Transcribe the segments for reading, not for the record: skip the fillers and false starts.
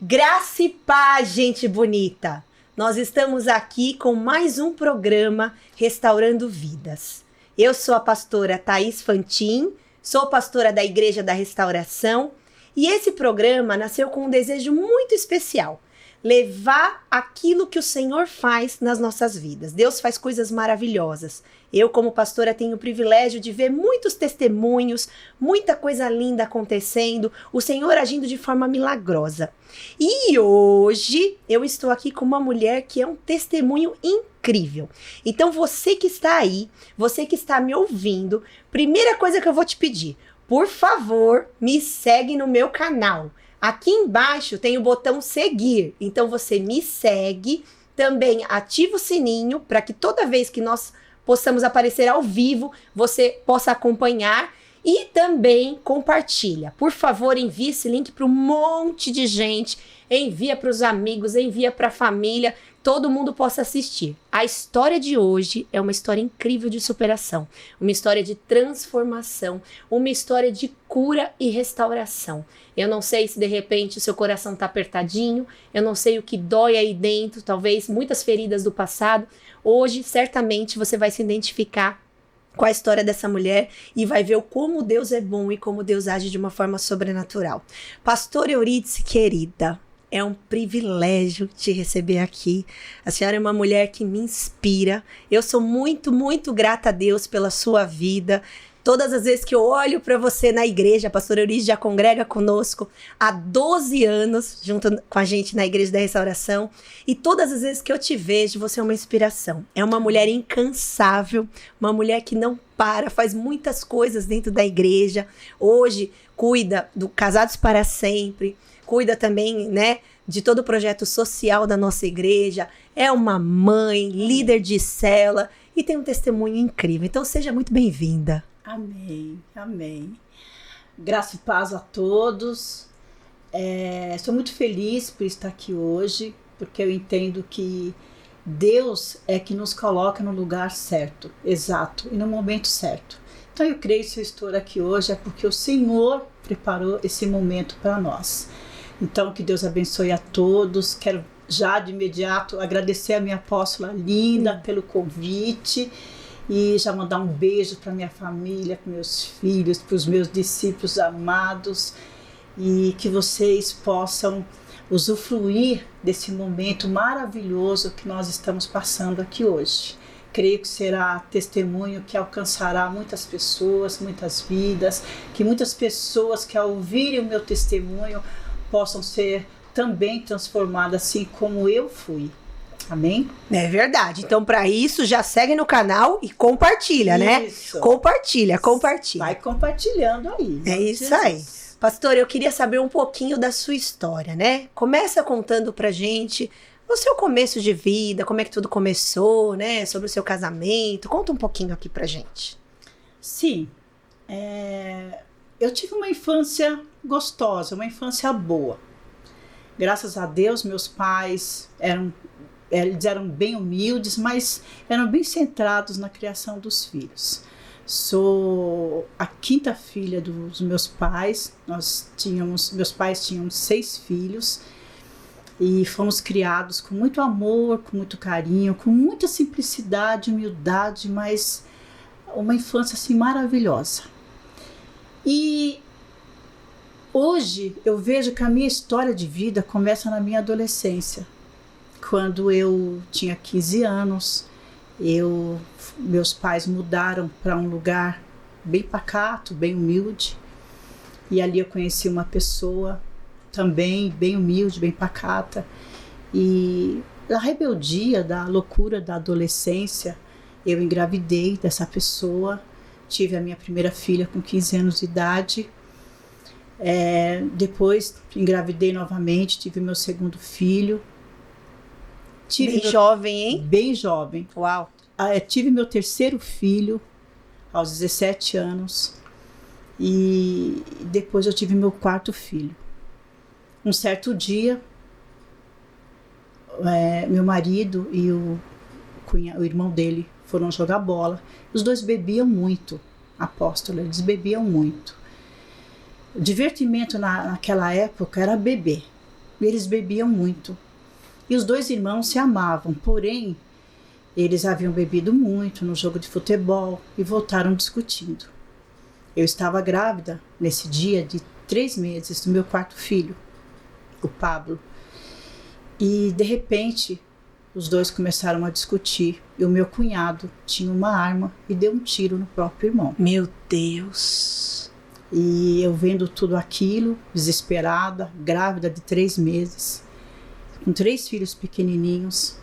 Graça e paz, gente bonita! Nós estamos aqui com mais um programa Restaurando Vidas. Eu sou a pastora Thaís Fantin, sou pastora da Igreja da Restauração e esse programa nasceu com um desejo muito especial: levar aquilo que o Senhor faz nas nossas vidas. Deus faz coisas maravilhosas. Eu, como pastora, tenho o privilégio de ver muitos testemunhos, muita coisa linda acontecendo, o Senhor agindo de forma milagrosa. E hoje eu estou aqui com uma mulher que é um testemunho incrível. Então você que está aí, você que está me ouvindo, primeira coisa que eu vou te pedir, por favor, me segue no meu canal. Aqui embaixo tem o botão seguir, então você me segue, também ativa o sininho para que toda vez que nós possamos aparecer ao vivo, você possa acompanhar e também compartilha. Por favor, envie esse link para um monte de gente, envia para os amigos, envia para a família, todo mundo possa assistir. A história de hoje é uma história incrível de superação, uma história de transformação, uma história de cura e restauração. Eu não sei se de repente o seu coração está apertadinho, eu não sei o que dói aí dentro, talvez muitas feridas do passado. Hoje, certamente, você vai se identificar com a história dessa mulher e vai ver como Deus é bom e como Deus age de uma forma sobrenatural. Pastora Eurídice, querida, é um privilégio te receber aqui. A senhora é uma mulher que me inspira. Eu sou muito, muito grata a Deus pela sua vida. Todas as vezes que eu olho para você na igreja, a pastora Eurídice já congrega conosco há 12 anos, junto com a gente na Igreja da Restauração. E todas as vezes que eu te vejo, você é uma inspiração. É uma mulher incansável, uma mulher que não para, faz muitas coisas dentro da igreja. Hoje, cuida do Casados para Sempre, cuida também, né, de todo o projeto social da nossa igreja. É uma mãe, líder de célula e tem um testemunho incrível. Então, seja muito bem-vinda. Amém, amém. Graça e paz a todos. Sou muito feliz por estar aqui hoje, porque eu entendo que Deus é que nos coloca no lugar certo, exato, e no momento certo. Então eu creio que se eu estou aqui hoje é porque o Senhor preparou esse momento para nós. Então que Deus abençoe a todos. Quero já de imediato agradecer a minha apóstola linda pelo convite. E já mandar um beijo para minha família, para meus filhos, para os meus discípulos amados. E que vocês possam usufruir desse momento maravilhoso que nós estamos passando aqui hoje. Creio que será testemunho que alcançará muitas pessoas, muitas vidas. Que muitas pessoas que ao ouvirem o meu testemunho possam ser também transformadas assim como eu fui. Amém? É verdade. Então, para isso, já segue no canal e compartilha, isso. Né? Compartilha. Vai compartilhando aí. É isso Jesus. Aí. Pastor, eu queria saber um pouquinho da sua história, né? Começa contando pra gente o seu começo de vida, como é que tudo começou, né? Sobre o seu casamento. Conta um pouquinho aqui pra gente. Sim. Eu tive uma infância gostosa, uma infância boa. Graças a Deus, meus pais eles eram bem humildes, mas eram bem centrados na criação dos filhos. Sou a quinta filha dos meus pais. Meus pais tinham 6 filhos e fomos criados com muito amor, com muito carinho, com muita simplicidade, humildade, mas uma infância assim maravilhosa. E hoje eu vejo que a minha história de vida começa na minha adolescência. Quando eu tinha 15 anos, meus pais mudaram para um lugar bem pacato, bem humilde. E ali eu conheci uma pessoa também bem humilde, bem pacata. E na rebeldia, da loucura da adolescência, eu engravidei dessa pessoa. Tive a minha primeira filha com 15 anos de idade. Depois engravidei novamente, tive meu segundo filho. Bem jovem, hein? Bem jovem. Uau! Tive meu terceiro filho aos 17 anos e depois eu tive meu quarto filho. Um certo dia, meu marido e o irmão dele foram jogar bola. Os dois bebiam muito, apóstolo, eles bebiam muito. O divertimento naquela época era beber. eles bebiam muito. E os 2 irmãos se amavam, porém, eles haviam bebido muito no jogo de futebol e voltaram discutindo. Eu estava grávida nesse dia de 3 meses do meu 4º filho, o Pablo. E, de repente, os 2 começaram a discutir e o meu cunhado tinha uma arma e deu um tiro no próprio irmão. Meu Deus! E eu vendo tudo aquilo, desesperada, grávida de 3 meses, com 3 filhos pequenininhos,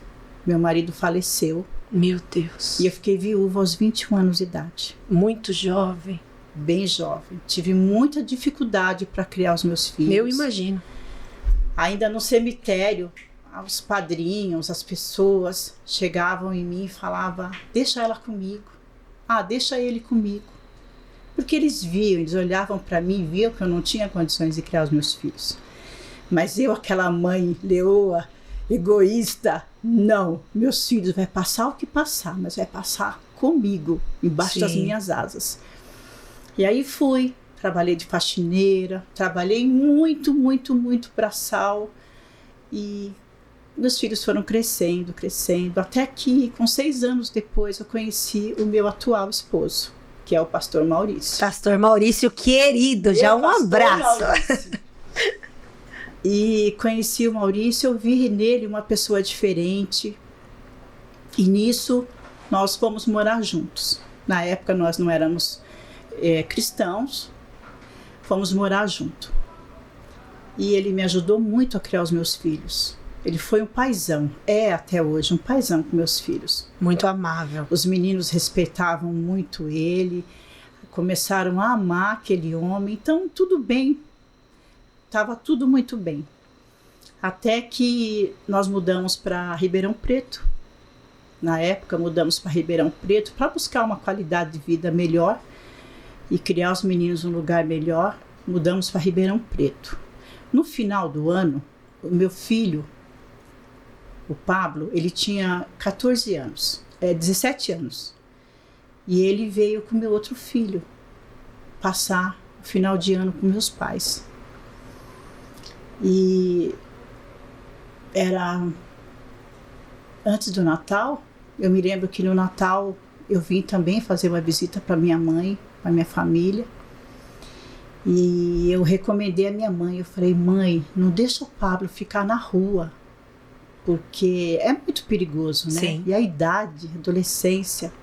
meu marido faleceu. Meu Deus! E eu fiquei viúva aos 21 anos de idade. Muito jovem. Bem jovem. Tive muita dificuldade para criar os meus filhos. Eu imagino. Ainda no cemitério, os padrinhos, as pessoas chegavam em mim e falavam: deixa ela comigo. Deixa ele comigo. Porque eles viam, eles olhavam para mim e viam que eu não tinha condições de criar os meus filhos. Mas eu, aquela mãe leoa, egoísta, não. Meus filhos vai passar o que passar, mas vai passar comigo, embaixo das minhas asas. E aí fui, trabalhei de faxineira, trabalhei muito, muito, muito braçal. E meus filhos foram crescendo, crescendo, até que, com 6 anos depois, eu conheci o meu atual esposo, que é o pastor Maurício. Pastor Maurício, querido, já um abraço. E conheci o Maurício, eu vi nele uma pessoa diferente. E nisso, nós fomos morar juntos. Na época, nós não éramos cristãos, fomos morar junto. E ele me ajudou muito a criar os meus filhos. Ele foi um paizão, é até hoje um paizão com meus filhos. Muito amável. Os meninos respeitavam muito ele, começaram a amar aquele homem, então tudo bem, estava tudo muito bem. Até que nós mudamos para Ribeirão Preto. Na época mudamos para Ribeirão Preto para buscar uma qualidade de vida melhor e criar os meninos num lugar melhor. Mudamos para Ribeirão Preto. No final do ano, o meu filho, o Pablo, ele tinha 17 anos. E ele veio com meu outro filho passar o final de ano com meus pais. E era antes do Natal. Eu me lembro que no Natal eu vim também fazer uma visita para minha mãe, para minha família. E eu recomendei a minha mãe, eu falei: mãe, não deixa o Pablo ficar na rua, porque é muito perigoso, né? Sim. E a idade, a adolescência.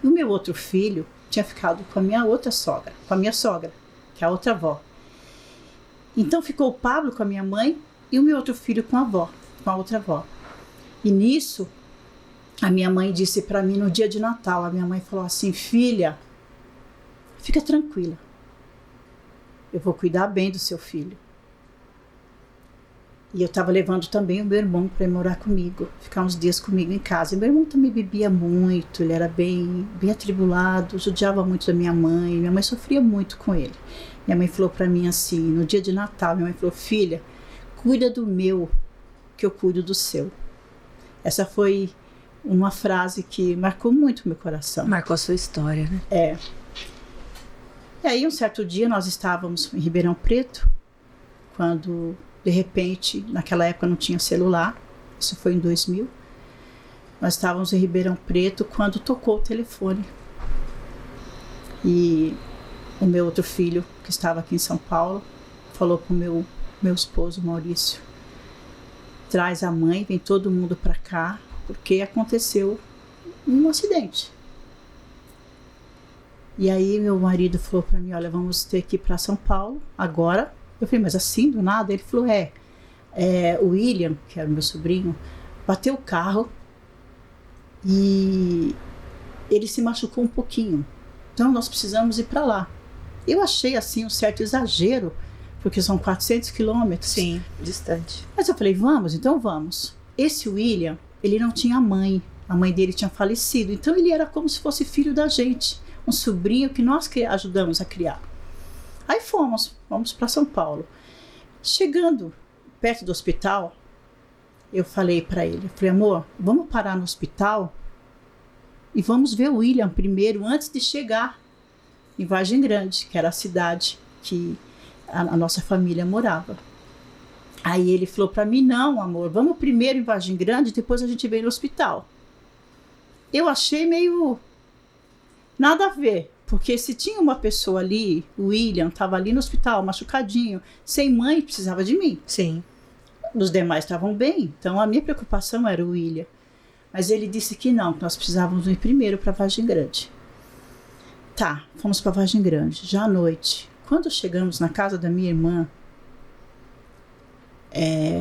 E o meu outro filho tinha ficado com a minha outra sogra, com a minha sogra, que é a outra avó. Então ficou o Pablo com a minha mãe e o meu outro filho com a avó, com a outra avó. E nisso, a minha mãe disse para mim no dia de Natal, a minha mãe falou assim: filha, fica tranquila, eu vou cuidar bem do seu filho. E eu estava levando também o meu irmão para ir morar comigo, ficar uns dias comigo em casa. E meu irmão também bebia muito, ele era bem atribulado, judiava muito da minha mãe sofria muito com ele. Minha mãe falou para mim assim, no dia de Natal, minha mãe falou: filha, cuida do meu, que eu cuido do seu. Essa foi uma frase que marcou muito meu coração. Marcou a sua história, né? É. E aí, um certo dia, nós estávamos em Ribeirão Preto, quando, de repente, naquela época não tinha celular, isso foi em 2000, nós estávamos em Ribeirão Preto quando tocou o telefone. E o meu outro filho, que estava aqui em São Paulo, falou para o meu esposo, Maurício: traz a mãe, vem todo mundo para cá, porque aconteceu um acidente. E aí meu marido falou para mim: olha, vamos ter que ir para São Paulo agora. Eu falei: mas assim, do nada? Ele falou: o William, que era o meu sobrinho, bateu o carro e ele se machucou um pouquinho. Então nós precisamos ir para lá. Eu achei assim um certo exagero, porque são 400 quilômetros. Sim, distante. Mas eu falei: vamos, então vamos. Esse William, ele não tinha mãe. A mãe dele tinha falecido. Então ele era como se fosse filho da gente. Um sobrinho que nós ajudamos a criar. Aí fomos para São Paulo. Chegando perto do hospital, eu falei para ele, eu falei: amor, vamos parar no hospital e vamos ver o William primeiro, antes de chegar em Vargem Grande, que era a cidade que a nossa família morava. Aí ele falou para mim, não, amor, vamos primeiro em Vargem Grande, depois a gente vem no hospital. Eu achei meio nada a ver, porque se tinha uma pessoa ali, o William, estava ali no hospital, machucadinho, sem mãe, precisava de mim. Sim. Os demais estavam bem, então a minha preocupação era o William. Mas ele disse que não, que nós precisávamos ir primeiro para Vargem Grande. Tá, fomos para Vargem Grande, já à noite. Quando chegamos na casa da minha irmã,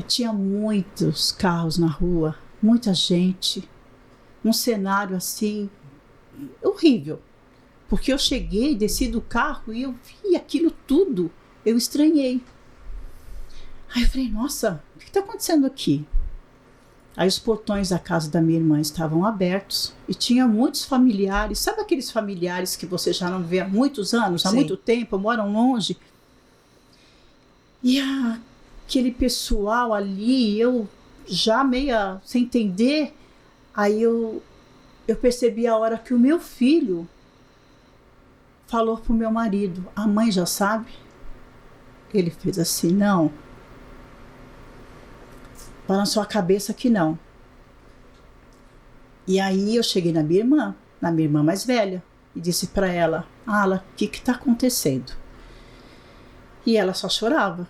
tinha muitos carros na rua, muita gente, um cenário assim, horrível. Porque eu cheguei, desci do carro e eu vi aquilo tudo, eu estranhei. Aí eu falei, nossa, o que está acontecendo aqui? Aí os portões da casa da minha irmã estavam abertos e tinha muitos familiares, sabe aqueles familiares que você já não vê há muitos anos, há Sim. muito tempo, moram longe? E aquele pessoal ali, eu já meia sem entender, aí eu percebi a hora que o meu filho falou pro meu marido, a mãe já sabe? Ele fez assim, não. Balançou a cabeça que não. E aí eu cheguei na minha irmã mais velha, e disse para ela, Ala, o que está acontecendo? E ela só chorava.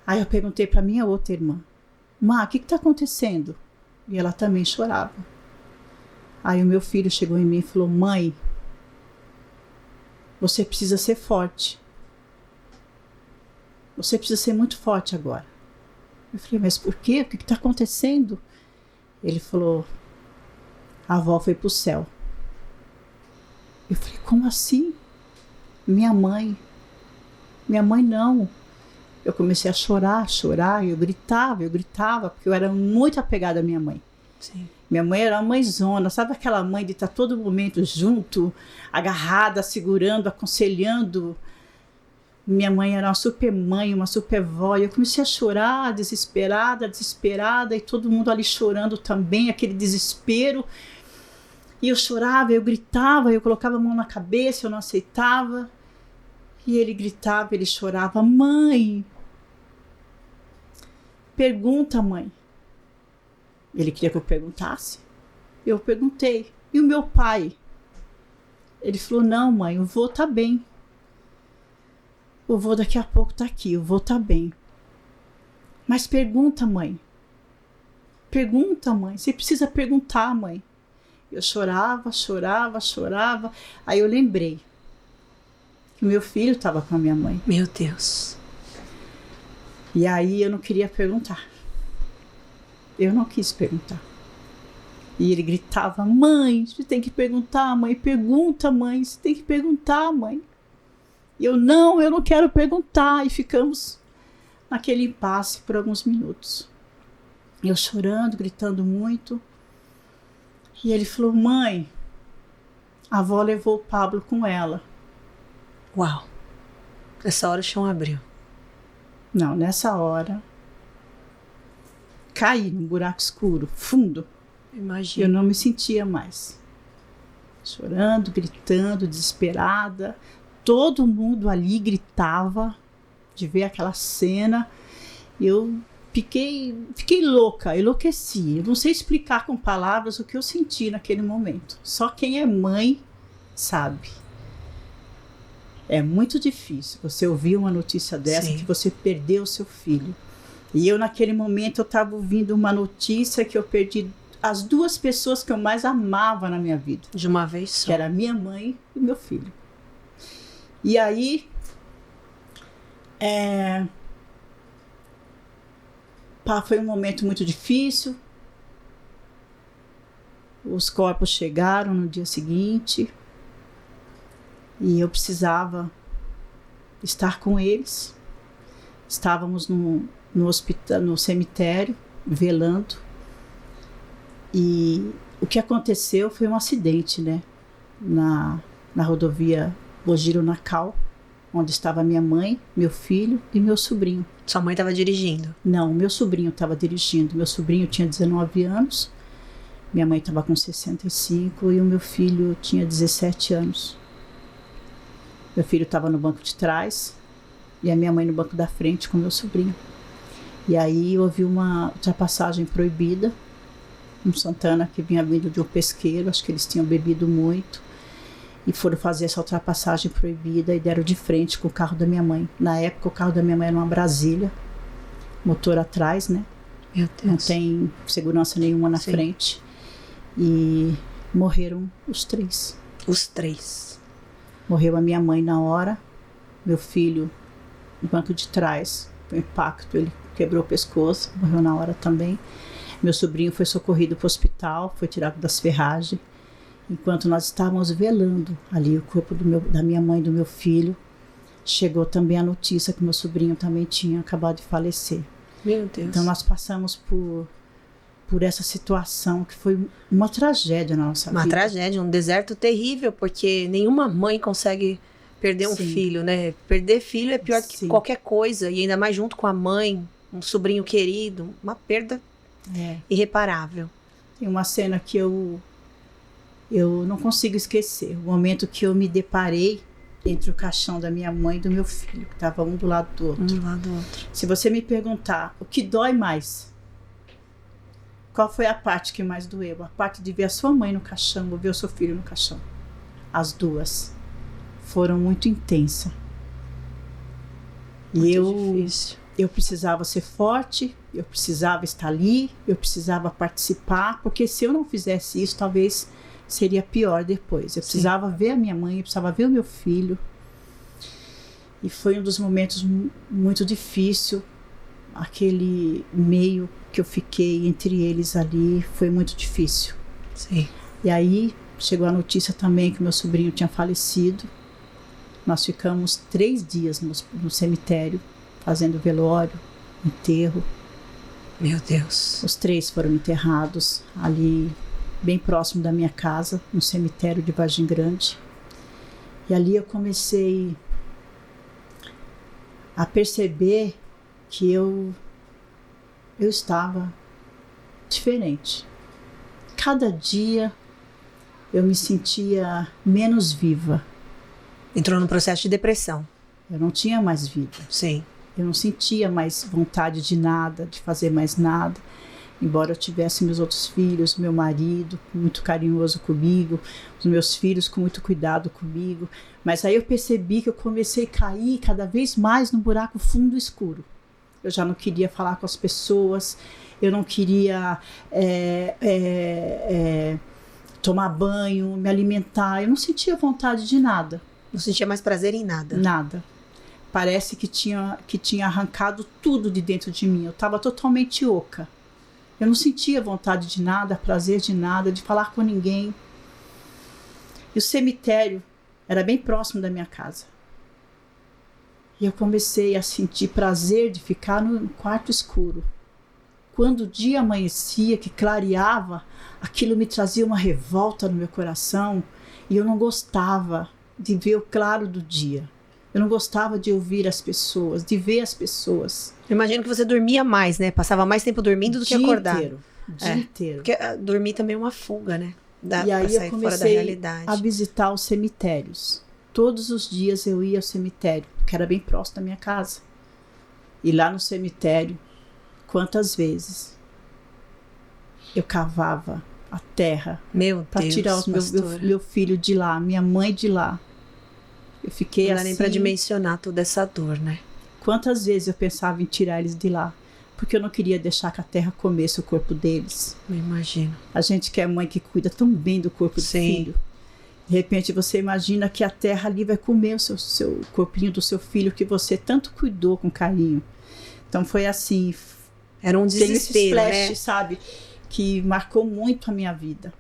Aí eu perguntei para minha outra irmã, Má, o que está acontecendo? E ela também chorava. Aí o meu filho chegou em mim e falou, mãe, você precisa ser forte. Você precisa ser muito forte agora. Eu falei, mas por quê? O que está acontecendo? Ele falou, a avó foi pro céu. Eu falei, como assim? Minha mãe não. Eu comecei a chorar, eu gritava, porque eu era muito apegada à minha mãe. Sim. Minha mãe era uma mãezona, sabe aquela mãe de estar todo momento junto, agarrada, segurando, aconselhando. Minha mãe era uma super mãe, uma super vó, e eu comecei a chorar, desesperada, e todo mundo ali chorando também, aquele desespero. E eu chorava, eu gritava, eu colocava a mão na cabeça, eu não aceitava. E ele gritava, ele chorava, mãe, pergunta, mãe. Ele queria que eu perguntasse. Eu perguntei. E o meu pai? Ele falou, não, mãe, o vô tá bem. O vô daqui a pouco tá aqui, o vô tá bem. Mas pergunta, mãe. Pergunta, mãe. Você precisa perguntar, mãe. Eu chorava. Aí eu lembrei que o meu filho estava com a minha mãe. Meu Deus. E aí eu não queria perguntar. Eu não quis perguntar. E ele gritava, mãe, você tem que perguntar, mãe. Pergunta, mãe. Você tem que perguntar, mãe. E eu não quero perguntar. E ficamos naquele impasse por alguns minutos. Eu chorando, gritando muito. E ele falou, mãe, a avó levou o Pablo com ela. Uau. Nessa hora o chão abriu. Não, nessa hora, caí num buraco escuro, fundo. Imagina. Eu não me sentia mais. Chorando, gritando, desesperada. Todo mundo ali gritava de ver aquela cena. Eu fiquei louca, enlouqueci. Eu não sei explicar com palavras o que eu senti naquele momento. Só quem é mãe sabe. É muito difícil você ouvir uma notícia dessa, Sim. que você perdeu o seu filho. E eu, naquele momento, eu estava ouvindo uma notícia que eu perdi as duas pessoas que eu mais amava na minha vida. De uma vez só. Que era minha mãe e meu filho. E aí, foi um momento muito difícil. Os corpos chegaram no dia seguinte. E eu precisava estar com eles. Estávamos no hospital, no cemitério, velando. E o que aconteceu foi um acidente, né? Na rodovia Bogiro-Nacal, onde estava minha mãe, meu filho e meu sobrinho. Sua mãe estava dirigindo? Não, meu sobrinho estava dirigindo. Meu sobrinho tinha 19 anos, minha mãe estava com 65 e o meu filho tinha 17 anos. Meu filho estava no banco de trás e a minha mãe no banco da frente com meu sobrinho. E aí houve uma ultrapassagem proibida, um Santana que vinha vindo de um pesqueiro, acho que eles tinham bebido muito, e foram fazer essa ultrapassagem proibida e deram de frente com o carro da minha mãe. Na época o carro da minha mãe era uma Brasília, motor atrás, né? Meu Deus. Não tem segurança nenhuma na frente. E morreram os 3. Os 3. Morreu a minha mãe na hora, meu filho no banco de trás, o impacto, ele quebrou o pescoço, morreu na hora também. Meu sobrinho foi socorrido para o hospital, foi tirado das ferragens. Enquanto nós estávamos velando ali o corpo da minha mãe e do meu filho, chegou também a notícia que meu sobrinho também tinha acabado de falecer. Meu Deus. Então nós passamos por essa situação que foi uma tragédia na nossa vida. Uma tragédia, um deserto terrível, porque nenhuma mãe consegue perder um filho, né? Perder filho é pior do que qualquer coisa, e ainda mais junto com a mãe, um sobrinho querido, uma perda irreparável. Tem uma cena que eu não consigo esquecer, o momento que eu me deparei entre o caixão da minha mãe e do meu filho, que estava um do lado do outro. Um do lado do outro. Se você me perguntar o que dói mais, qual foi a parte que mais doeu? A parte de ver a sua mãe no caixão ou ver o seu filho no caixão? As duas foram muito intensas. E eu precisava ser forte, eu precisava estar ali, eu precisava participar, porque se eu não fizesse isso, talvez seria pior depois. Eu precisava ver a minha mãe, eu precisava ver o meu filho. E foi um dos momentos muito difíceis. Aquele meio que eu fiquei entre eles ali foi muito difícil. Sim. E aí chegou a notícia também que meu sobrinho tinha falecido. Nós ficamos 3 dias no cemitério, fazendo velório, enterro. Meu Deus. Os 3 foram enterrados ali, bem próximo da minha casa, no cemitério de Vargem Grande. E ali eu comecei a perceber que eu estava diferente. Cada dia eu me sentia menos viva. Entrou num processo de depressão. Eu não tinha mais vida. Sim. Eu não sentia mais vontade de nada, de fazer mais nada. Embora eu tivesse meus outros filhos, meu marido muito carinhoso comigo, os meus filhos com muito cuidado comigo. Mas aí eu percebi que eu comecei a cair cada vez mais num buraco fundo e escuro. Eu já não queria falar com as pessoas, eu não queria tomar banho, me alimentar. Eu não sentia vontade de nada. Não sentia mais prazer em nada? Nada. Parece que tinha arrancado tudo de dentro de mim. Eu estava totalmente oca. Eu não sentia vontade de nada, prazer de nada, de falar com ninguém. E o cemitério era bem próximo da minha casa. E eu comecei a sentir prazer de ficar no quarto escuro. Quando o dia amanhecia, que clareava, aquilo me trazia uma revolta no meu coração. E eu não gostava de ver o claro do dia. Eu não gostava de ouvir as pessoas, de ver as pessoas. Eu imagino que você dormia mais, né? Passava mais tempo dormindo do que acordar. O dia inteiro. Porque dormir também é uma fuga, né? E aí eu comecei a visitar os cemitérios. Todos os dias eu ia ao cemitério, que era bem próximo da minha casa. E lá no cemitério, quantas vezes eu cavava a terra para tirar meu filho de lá, minha mãe de lá. Eu fiquei não dá nem para dimensionar toda essa dor, né? Quantas vezes eu pensava em tirar eles de lá, porque eu não queria deixar que a terra comesse o corpo deles. Eu imagino. A gente que é mãe que cuida tão bem do corpo do filho. De repente você imagina que a terra ali vai comer o seu corpinho do seu filho que você tanto cuidou com carinho. Então foi assim. Era um desespero, tem esse flash, né? sabe? Que marcou muito a minha vida.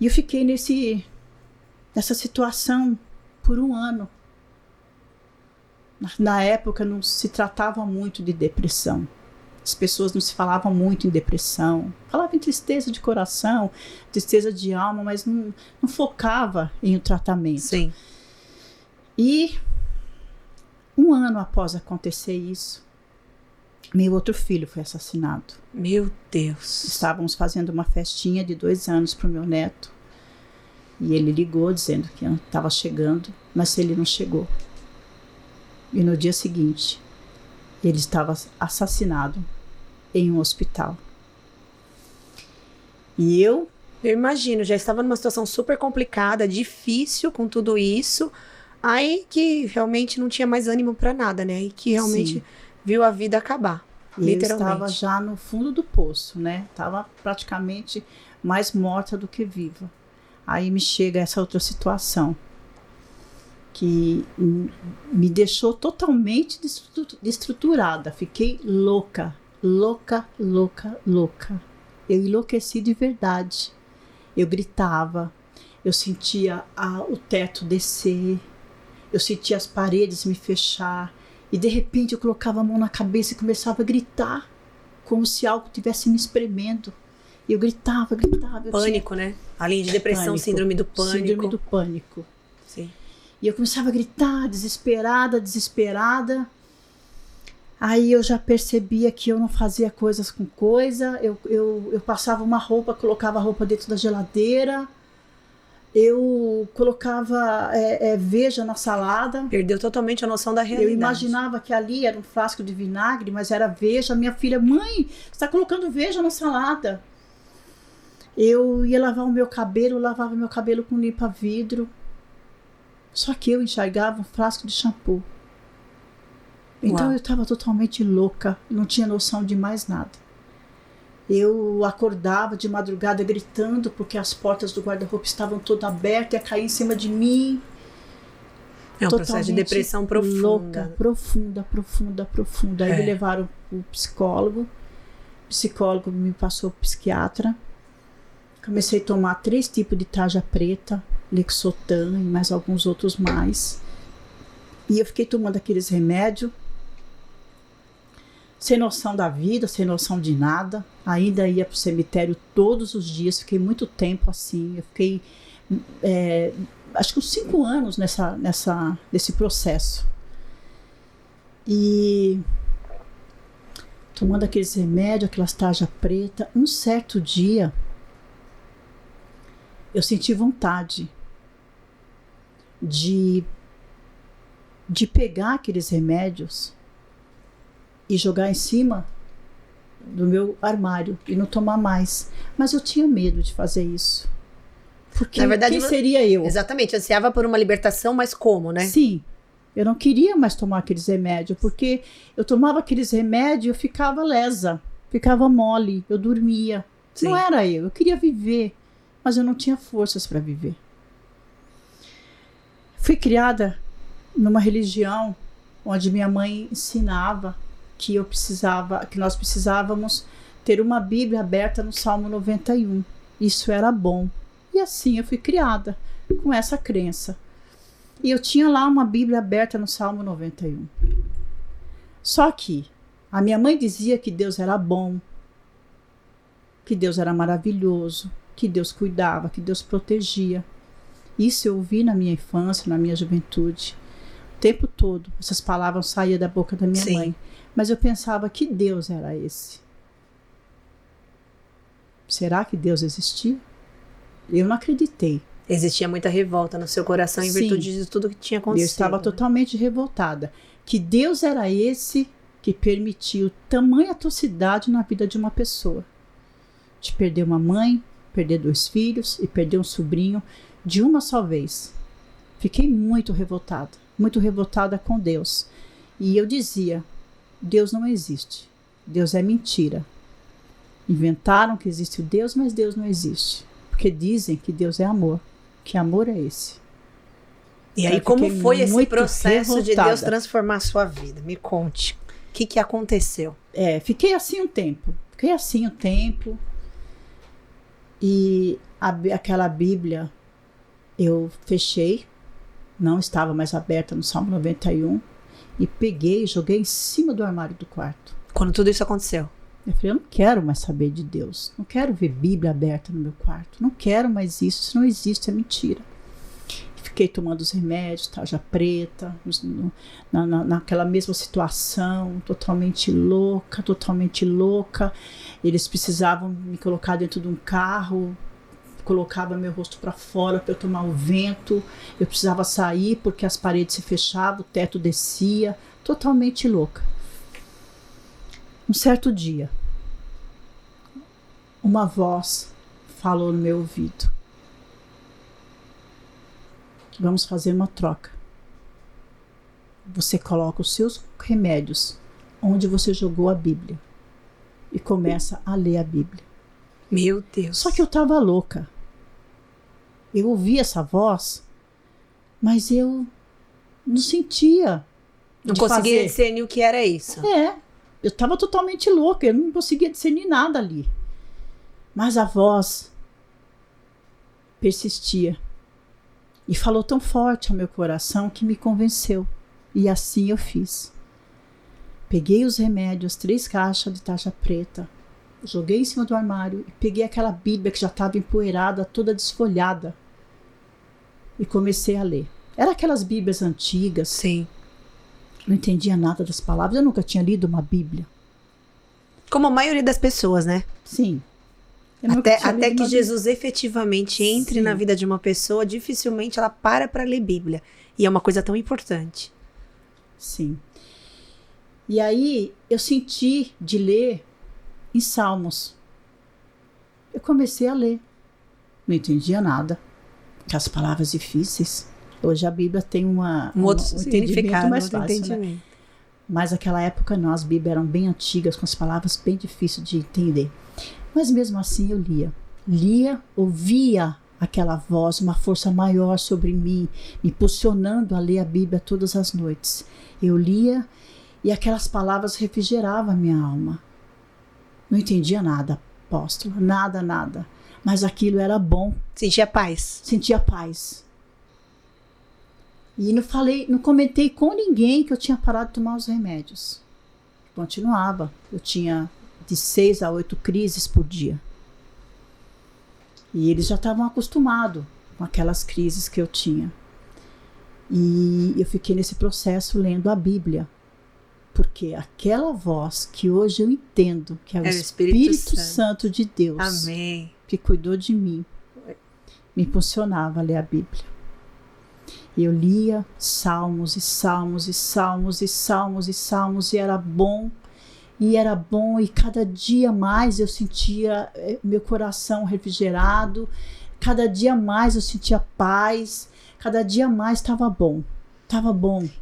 E eu fiquei nessa situação por 1 ano. Na época não se tratava muito de depressão. As pessoas não se falavam muito em depressão. Falavam em tristeza de coração, tristeza de alma, mas não focava em um tratamento. Sim. E 1 ano após acontecer isso, meu outro filho foi assassinado. Meu Deus. Estávamos fazendo uma festinha de 2 anos para o meu neto. E ele ligou dizendo que estava chegando, mas ele não chegou. E no dia seguinte, ele estava assassinado em um hospital. E eu imagino, já estava numa situação super complicada, difícil com tudo isso. Aí que realmente não tinha mais ânimo pra nada, né? E que realmente Sim. viu a vida acabar, literalmente. Eu estava já no fundo do poço, né? Estava praticamente mais morta do que viva. Aí me chega essa outra situação que me deixou totalmente destruturada. Fiquei louca. Eu enlouqueci de verdade. Eu gritava, eu sentia o teto descer, eu sentia as paredes me fechar, e de repente eu colocava a mão na cabeça e começava a gritar, como se algo estivesse me espremendo. E eu gritava. Pânico, né? Além de depressão, Pânico. síndrome do pânico. Síndrome do pânico. Sim. E eu começava a gritar, desesperada. Aí eu já percebia que eu não fazia coisas com coisa. Eu passava uma roupa, colocava a roupa dentro da geladeira. Eu colocava veja na salada. Perdeu totalmente a noção da realidade. Eu imaginava que ali era um frasco de vinagre, mas era veja. Minha filha, mãe, você está colocando veja na salada. Eu ia lavar o meu cabelo, lavava meu cabelo com limpa-vidro. Só que eu enxergava um frasco de shampoo. Então Uau. eu estava totalmente louca, não tinha noção de mais nada. Eu acordava de madrugada gritando porque as portas do guarda-roupa estavam todas abertas, ia cair em cima de mim. É um processo de depressão profunda. Louca, profunda. Aí me levaram para o psicólogo. O psicólogo me passou para o psiquiatra. Comecei a tomar 3 tipos de tarja preta, Lexotan e mais alguns outros mais. E eu fiquei tomando aqueles remédios, sem noção da vida, sem noção de nada. Ainda ia para o cemitério todos os dias, fiquei muito tempo assim. Eu fiquei, acho que uns 5 anos nesse processo. E tomando aqueles remédios, aquelas tarja preta. Um certo dia, eu senti vontade de pegar aqueles remédios e jogar em cima do meu armário e não tomar mais. Mas eu tinha medo de fazer isso. Porque na verdade, quem seria eu? Exatamente, ansiava por uma libertação, mas como, né? Sim, eu não queria mais tomar aqueles remédios, porque eu tomava aqueles remédios e eu ficava lesa, ficava mole, eu dormia. Sim. Não era eu queria viver, mas eu não tinha forças para viver. Fui criada numa religião onde minha mãe ensinava que nós precisávamos ter uma Bíblia aberta no Salmo 91. Isso era bom. E assim eu fui criada com essa crença. E eu tinha lá uma Bíblia aberta no Salmo 91. Só que a minha mãe dizia que Deus era bom, que Deus era maravilhoso, que Deus cuidava, que Deus protegia. Isso eu ouvi na minha infância, na minha juventude. O tempo todo, essas palavras saíam da boca da minha mãe. Mas eu pensava, que Deus era esse? Será que Deus existia? Eu não acreditei. Existia muita revolta no seu coração em virtude de tudo que tinha acontecido. Eu estava totalmente revoltada. Que Deus era esse que permitiu tamanha atrocidade na vida de uma pessoa? De perder uma mãe, perder 2 filhos e perder um sobrinho de uma só vez. Fiquei muito revoltada com Deus. E eu dizia, Deus não existe. Deus é mentira. Inventaram que existe o Deus, mas Deus não existe. Porque dizem que Deus é amor. Que amor é esse? E aí, como foi esse processo de Deus transformar a sua vida? Me conte. O que aconteceu? Fiquei assim um tempo. E aquela Bíblia eu fechei. Não estava mais aberta no Salmo 91. E peguei e joguei em cima do armário do quarto. Quando tudo isso aconteceu? Eu falei, eu não quero mais saber de Deus. Não quero ver Bíblia aberta no meu quarto. Não quero mais isso. Isso não existe, é mentira. Fiquei tomando os remédios, tarja preta, naquela mesma situação, totalmente louca. Eles precisavam me colocar dentro de um carro, colocava meu rosto para fora para eu tomar o vento. Eu precisava sair porque as paredes se fechavam, o teto descia, totalmente louca. Um certo dia, uma voz falou no meu ouvido: vamos fazer uma troca. Você coloca os seus remédios onde você jogou a Bíblia e começa a ler a Bíblia. Meu Deus. Só que eu estava louca. Eu ouvi essa voz, mas eu não sentia. Não conseguia discernir o que era isso. Eu estava totalmente louca, eu não conseguia discernir nada ali. Mas a voz persistia e falou tão forte ao meu coração que me convenceu. E assim eu fiz. Peguei os remédios, 3 caixas de tarja preta, joguei em cima do armário e peguei aquela Bíblia que já estava empoeirada, toda desfolhada, e comecei a ler. Era aquelas Bíblias antigas. Sim. Não entendia nada das palavras, eu nunca tinha lido uma Bíblia. Como a maioria das pessoas, né? Sim. Até que Jesus efetivamente entre na vida de uma pessoa, dificilmente ela para ler Bíblia. E é uma coisa tão importante. Sim. E aí eu senti de ler em Salmos. Eu comecei a ler. Não entendia nada. As palavras difíceis. Hoje a Bíblia tem um outro entendimento mais fácil, entendimento. Né? Mas naquela época não, as Bíblias eram bem antigas, com as palavras bem difíceis de entender. Mas mesmo assim eu lia. Lia, ouvia aquela voz, uma força maior sobre mim, me impulsionando a ler a Bíblia todas as noites. Eu lia e aquelas palavras refrigeravam a minha alma. Não entendia nada, apóstola, nada. Mas aquilo era bom. Sentia paz. Sentia paz. E não comentei com ninguém que eu tinha parado de tomar os remédios. Continuava. Eu tinha de 6 a 8 crises por dia. E eles já estavam acostumados com aquelas crises que eu tinha. E eu fiquei nesse processo lendo a Bíblia. Porque aquela voz que hoje eu entendo que é o Espírito Santo de Deus. Amém. Que cuidou de mim, me impulsionava a ler a Bíblia. E eu lia salmos e salmos e salmos e salmos e salmos, e era bom, e cada dia mais eu sentia meu coração refrigerado, cada dia mais eu sentia paz, cada dia mais estava bom.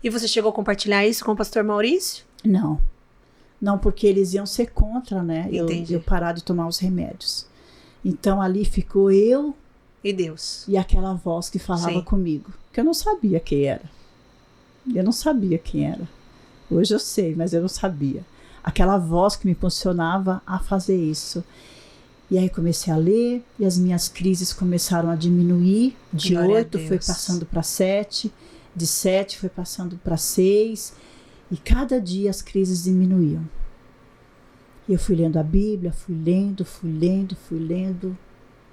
E você chegou a compartilhar isso com o pastor Maurício? Não, porque eles iam ser contra, né? Eu parar de tomar os remédios. Então ali ficou eu e Deus. E aquela voz que falava comigo. Que eu não sabia quem era. Hoje eu sei, mas eu não sabia. Aquela voz que me impulsionava a fazer isso. E aí comecei a ler e as minhas crises começaram a diminuir. De 8 foi passando para 7. De 7 foi passando para 6. E cada dia as crises diminuíam. E eu fui lendo a Bíblia, fui lendo.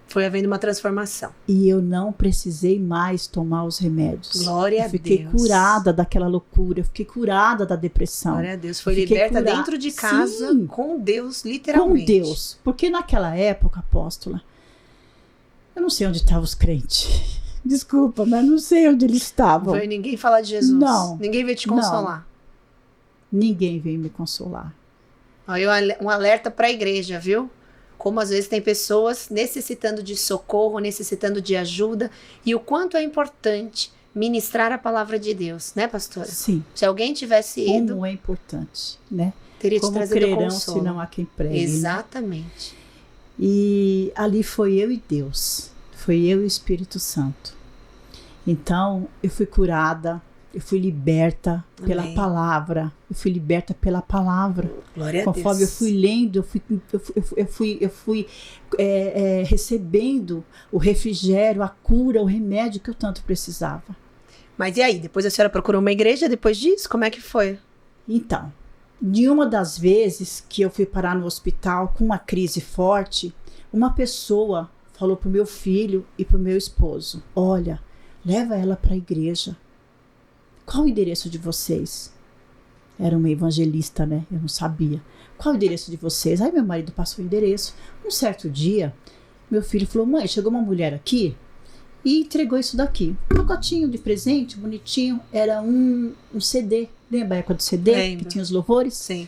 Foi havendo uma transformação. E eu não precisei mais tomar os remédios. Glória a Deus. Eu fiquei curada daquela loucura, eu fiquei curada da depressão. Glória a Deus. Foi liberta dentro de casa. Sim, com Deus, literalmente. Com Deus. Porque naquela época, apóstola, eu não sei onde estavam os crentes. Desculpa, mas não sei onde eles estavam. Não foi ninguém falar de Jesus. Não. Ninguém veio te consolar. Ninguém veio me consolar. Olha, um alerta para a igreja, viu? Como às vezes tem pessoas necessitando de socorro, necessitando de ajuda, e o quanto é importante ministrar a palavra de Deus, né, pastora? Sim. Se alguém tivesse ido... Como é importante, né? Teria te trazido consolo. Como crerão se não há quem pregue, exatamente. Né? E ali foi eu e Deus, foi eu e o Espírito Santo. Então, eu fui curada, eu fui liberta pela palavra. Glória a Deus. Conforme eu fui lendo, eu fui recebendo o refrigério, a cura, o remédio que eu tanto precisava. Mas e aí? Depois a senhora procurou uma igreja depois disso? Como é que foi? Então, de uma das vezes que eu fui parar no hospital com uma crise forte, uma pessoa falou pro meu filho e pro meu esposo: olha, leva ela para a igreja. Qual o endereço de vocês? Era uma evangelista, né? Eu não sabia. Qual o endereço de vocês? Aí meu marido passou o endereço. Um certo dia, meu filho falou, mãe, chegou uma mulher aqui e entregou isso daqui. Um pacotinho de presente, bonitinho. Era um CD. Lembra a época do CD? Lembro. Que tinha os louvores? Sim.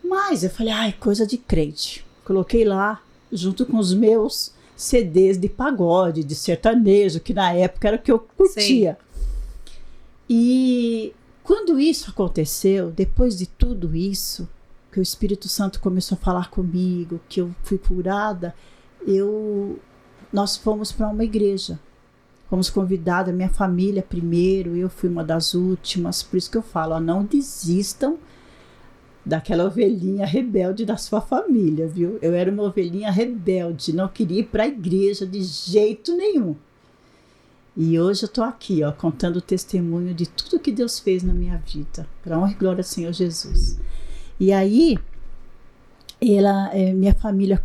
Mas eu falei, ai, coisa de crente. Coloquei lá, junto com os meus CDs de pagode, de sertanejo, que na época era o que eu curtia. Sim. E quando isso aconteceu, depois de tudo isso, que o Espírito Santo começou a falar comigo, que eu fui curada, nós fomos para uma igreja. Fomos convidados, a minha família primeiro, eu fui uma das últimas. Por isso que eu falo, ó, não desistam daquela ovelhinha rebelde da sua família, viu? Eu era uma ovelhinha rebelde, não queria ir para a igreja de jeito nenhum. E hoje eu estou aqui, ó, contando o testemunho de tudo que Deus fez na minha vida. Para honra e glória ao Senhor Jesus. E aí, minha família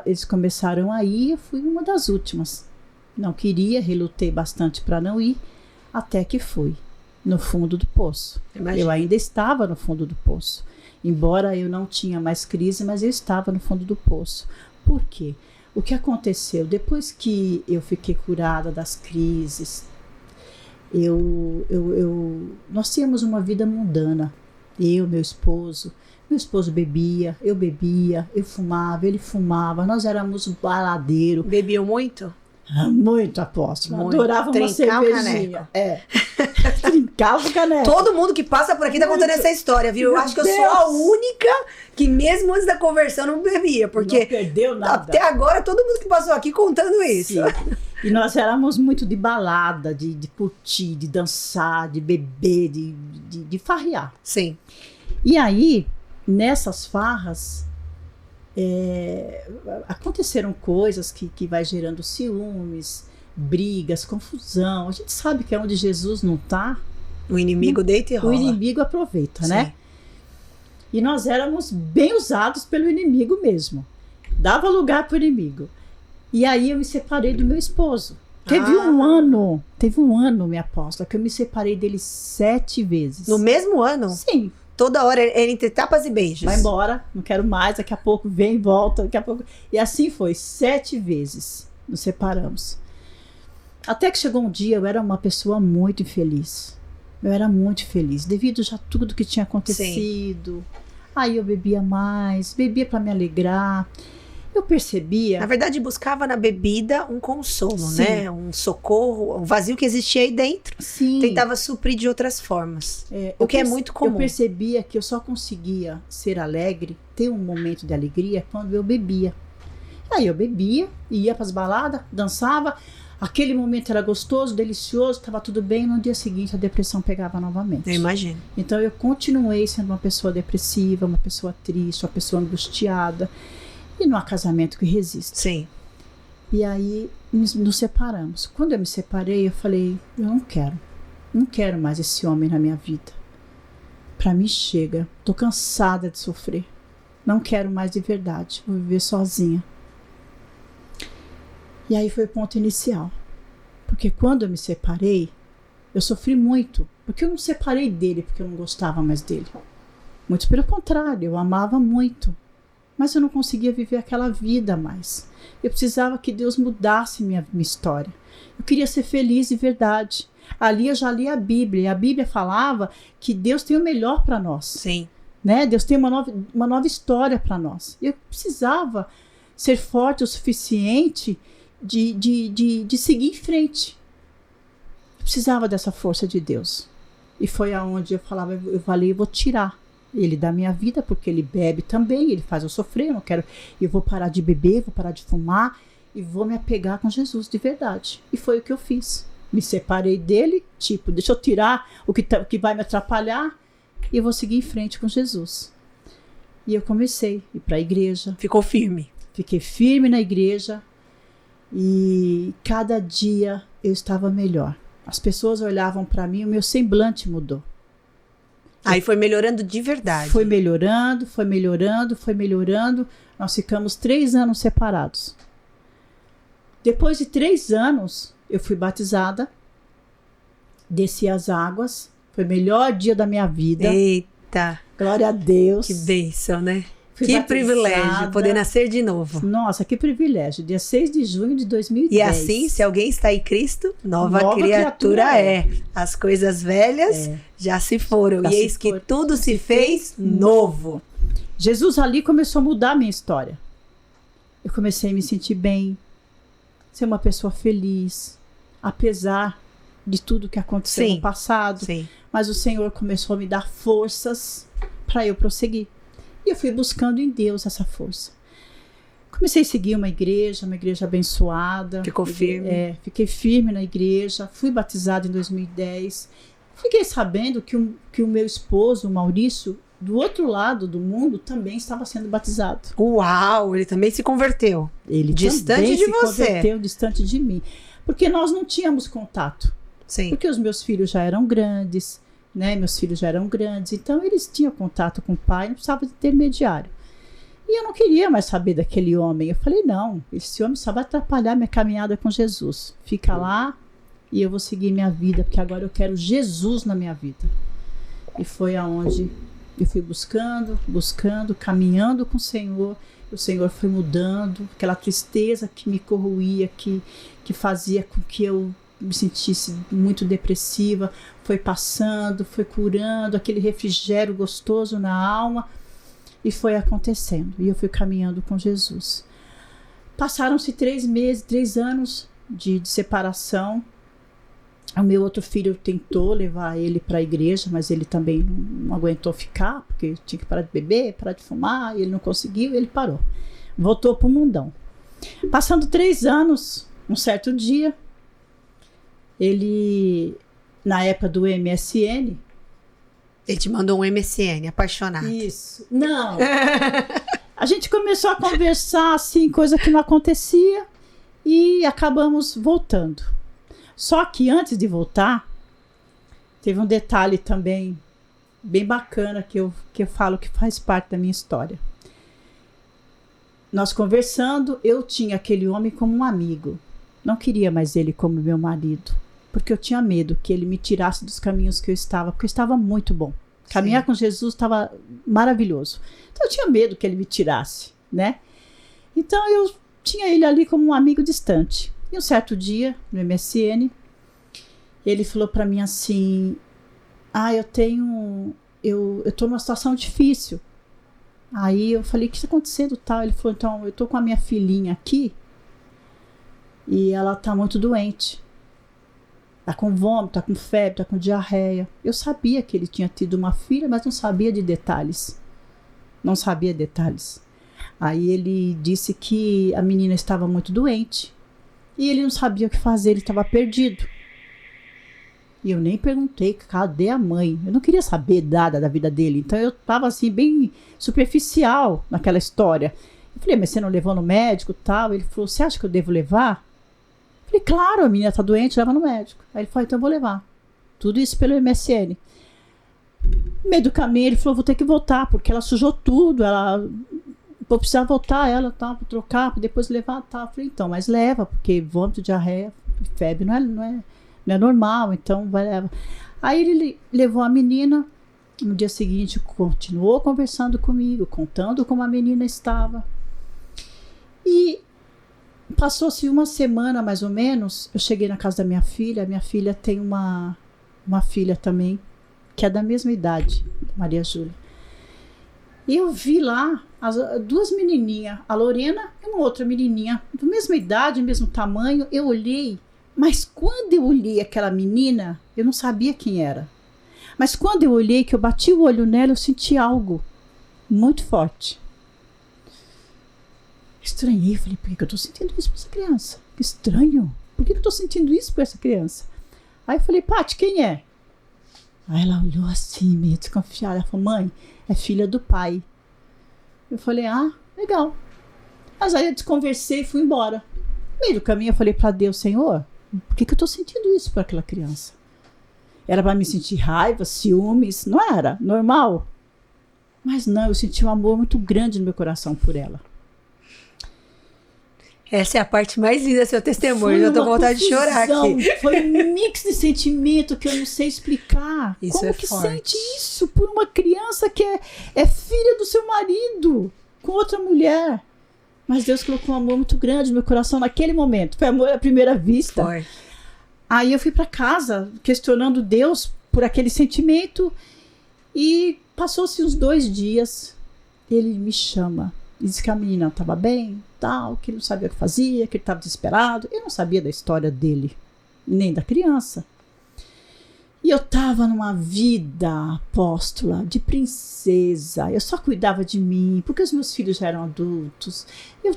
eles começaram a ir, eu fui uma das últimas. Não queria, relutei bastante para não ir, até que fui no fundo do poço. Imagina. Eu ainda estava no fundo do poço. Embora eu não tinha mais crise, mas eu estava no fundo do poço. Por quê? O que aconteceu? Depois que eu fiquei curada das crises, nós tínhamos uma vida mundana. Eu, meu esposo bebia, eu fumava, ele fumava, nós éramos baladeiros. Bebiam muito? Muito, apóstolo. Adorava uma cervejinha. Trincava o caneco. Todo mundo que passa por aqui tá contando essa história, viu? Eu acho que eu sou a única que mesmo antes da conversão não bebia, porque não perdeu nada. Até agora todo mundo que passou aqui contando isso. Sim. E nós éramos muito de balada, de curtir, de dançar, de beber, de farrear. Sim. E aí, nessas farras, aconteceram coisas que vai gerando ciúmes, brigas, confusão. A gente sabe que é onde Jesus não está, o inimigo deita e rola. O inimigo aproveita, né? E nós éramos bem usados pelo inimigo mesmo. Dava lugar para o inimigo. E aí eu me separei do meu esposo. Teve um ano, minha apóstola, que eu me separei dele 7 vezes. No mesmo ano? Sim. Toda hora, entre tapas e beijos. Vai embora, não quero mais, daqui a pouco vem, volta, daqui a pouco... E assim foi, 7 vezes nos separamos. Até que chegou um dia, eu era uma pessoa muito infeliz. Eu era muito feliz, devido já a tudo que tinha acontecido. Sim. Aí eu bebia mais, bebia para me alegrar. Eu percebia... Na verdade, buscava na bebida um consolo, sim, né? Um socorro, um vazio que existia aí dentro. Sim. Tentava suprir de outras formas. O que é muito comum. Eu percebia que eu só conseguia ser alegre, ter um momento de alegria, quando eu bebia. Aí eu bebia, ia para as baladas, dançava. Aquele momento era gostoso, delicioso, estava tudo bem. No dia seguinte, a depressão pegava novamente. Eu imagino. Então, eu continuei sendo uma pessoa depressiva, uma pessoa triste, uma pessoa angustiada. E não há casamento que resista. Sim. E aí nos separamos. Quando eu me separei, eu falei, eu não quero mais esse homem na minha vida. Pra mim chega, tô cansada de sofrer. Não quero mais de verdade, vou viver sozinha. E aí foi o ponto inicial. Porque quando eu me separei, eu sofri muito. Porque eu não separei dele porque eu não gostava mais dele. Muito pelo contrário, eu amava muito. Mas eu não conseguia viver aquela vida mais. Eu precisava que Deus mudasse minha história. Eu queria ser feliz de verdade. Ali eu já li a Bíblia. E a Bíblia falava que Deus tem o melhor para nós. Sim. Né? Deus tem uma nova história para nós. Eu precisava ser forte o suficiente de seguir em frente. Eu precisava dessa força de Deus. E foi aonde eu falava, eu falei, eu vou tirar ele da minha vida, porque ele bebe também, ele faz eu sofrer, eu vou parar de beber, vou parar de fumar e vou me apegar com Jesus de verdade. E foi o que eu fiz. Me separei dele, deixa eu tirar o que vai me atrapalhar e eu vou seguir em frente com Jesus. E eu comecei a ir para a igreja. Ficou firme? Fiquei firme na igreja e cada dia eu estava melhor. As pessoas olhavam para mim, o meu semblante mudou. Aí foi melhorando de verdade. Foi melhorando. Nós ficamos 3 anos separados. Depois de 3 anos, eu fui batizada. Desci as águas. Foi o melhor dia da minha vida. Eita! Glória a Deus. Que bênção, né? Que privilégio poder nascer de novo. Nossa, que privilégio. Dia 6 de junho de 2010. E assim, se alguém está em Cristo, nova criatura é. As coisas velhas já se foram. E eis que tudo se fez novo. Jesus ali começou a mudar a minha história. Eu comecei a me sentir bem, ser uma pessoa feliz, apesar de tudo que aconteceu no passado. Sim. Mas o Senhor começou a me dar forças para eu prosseguir. E eu fui buscando em Deus essa força. Comecei a seguir uma igreja abençoada. Ficou firme. Fiquei firme na igreja. Fui batizada em 2010. Fiquei sabendo que o meu esposo, o Maurício, do outro lado do mundo, também estava sendo batizado. Uau, ele também se converteu. Ele distante de você. Converteu, distante de mim. Porque nós não tínhamos contato. Sim. Porque os meus filhos já eram grandes, né? Meus filhos já eram grandes, então eles tinham contato com o pai, não precisava de intermediário. E eu não queria mais saber daquele homem. Eu falei, não, esse homem só vai atrapalhar minha caminhada com Jesus. Fica lá e eu vou seguir minha vida, porque agora eu quero Jesus na minha vida. E foi aonde eu fui buscando, caminhando com o Senhor. O Senhor foi mudando, aquela tristeza que me corroía, que fazia com que eu me sentisse muito depressiva, foi passando, foi curando, aquele refrigério gostoso na alma, e foi acontecendo, e eu fui caminhando com Jesus. Passaram-se 3 anos de separação. O meu outro filho tentou levar ele para a igreja, mas ele também não aguentou ficar, porque tinha que parar de beber, parar de fumar, e ele não conseguiu, e ele parou. Voltou para o mundão. Passando 3 anos, um certo dia, ele, na época do MSN... Ele te mandou um MSN, apaixonado. Isso. Não. A gente começou a conversar, assim, coisa que não acontecia, e acabamos voltando. Só que antes de voltar, teve um detalhe também bem bacana que eu falo que faz parte da minha história. Nós conversando, eu tinha aquele homem como um amigo. Não queria mais ele como meu marido, porque eu tinha medo que ele me tirasse dos caminhos que eu estava, porque eu estava muito bom. Caminhar com Jesus estava maravilhoso. Então eu tinha medo que ele me tirasse, né? Então eu tinha ele ali como um amigo distante. E um certo dia, no MSN, ele falou para mim assim, eu tô numa situação difícil. Aí eu falei, o que está acontecendo tal? Ele falou, então, eu tô com a minha filhinha aqui e ela tá muito doente. Tá com vômito, tá com febre, tá com diarreia. Eu sabia que ele tinha tido uma filha, mas não sabia de detalhes. Não sabia detalhes. Aí ele disse que a menina estava muito doente. E ele não sabia o que fazer, ele estava perdido. E eu nem perguntei, cadê a mãe? Eu não queria saber nada da vida dele. Então eu estava assim, bem superficial naquela história. Eu falei, mas você não levou no médico e tal? Ele falou, você acha que eu devo levar? Eu falei, claro, a menina está doente, leva no médico. Aí ele falou, então eu vou levar. Tudo isso pelo MSN. No meio do caminho ele falou, vou ter que voltar, porque ela sujou tudo, vou precisar voltar ela, tá, vou trocar, depois levar, tá. Eu falei, então, mas leva, porque vômito, diarreia, febre não é normal, então vai levar. Aí ele levou a menina, no dia seguinte continuou conversando comigo, contando como a menina estava. E passou-se uma semana, mais ou menos, eu cheguei na casa da minha filha tem uma filha também, que é da mesma idade, Maria Júlia. E eu vi lá as 2 menininhas, a Lorena e uma outra menininha, da mesma idade, mesmo tamanho. Eu olhei, mas quando eu olhei aquela menina, eu não sabia quem era. Mas quando eu olhei, que eu bati o olho nela, eu senti algo muito forte. Estranhei, falei, por que eu estou sentindo isso por essa criança? Que estranho, por que eu estou sentindo isso por essa criança? Aí eu falei, Paty, quem é? Aí ela olhou assim, meio desconfiada. Ela falou, mãe, é filha do pai. Eu falei, legal. Mas aí eu desconversei e fui embora. No meio do caminho eu falei para Deus, Senhor, por que eu estou sentindo isso por aquela criança? Era para me sentir raiva, ciúmes, não era? Normal? Mas não, eu senti um amor muito grande no meu coração por ela. Essa é a parte mais linda do seu testemunho. Eu tô com vontade de chorar aqui. Foi um mix de sentimento que eu não sei explicar. Isso como é que forte. sente isso por uma criança que é filha do seu marido? com outra mulher. Mas Deus colocou um amor muito grande no meu coração naquele momento. Foi amor à primeira vista. Foi. Aí eu fui para casa questionando Deus por aquele sentimento. E passou-se uns 2 dias. Ele me chama. Diz que a menina estava bem, tal, que ele não sabia o que fazia, que ele estava desesperado. Eu não sabia da história dele, nem da criança. E eu estava numa vida, apóstola, de princesa. Eu só cuidava de mim, porque os meus filhos já eram adultos. Eu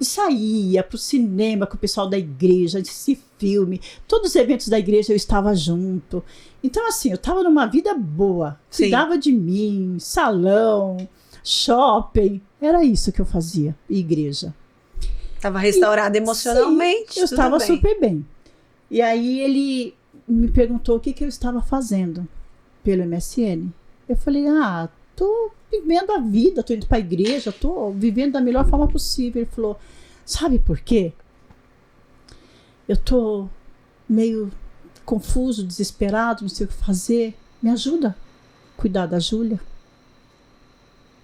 saía para o cinema com o pessoal da igreja, assistia filme. Todos os eventos da igreja eu estava junto. Então, assim, eu estava numa vida boa. Sim. Cuidava de mim, salão, shopping. Era isso que eu fazia, igreja. Estava restaurada emocionalmente. Sim, eu estava super bem. E aí ele me perguntou o que eu estava fazendo pelo MSN. Eu falei, tô vivendo a vida, tô indo para a igreja, tô vivendo da melhor forma possível. Ele falou, sabe por quê? Eu tô meio confuso, desesperado, não sei o que fazer. Me ajuda a cuidar da Júlia.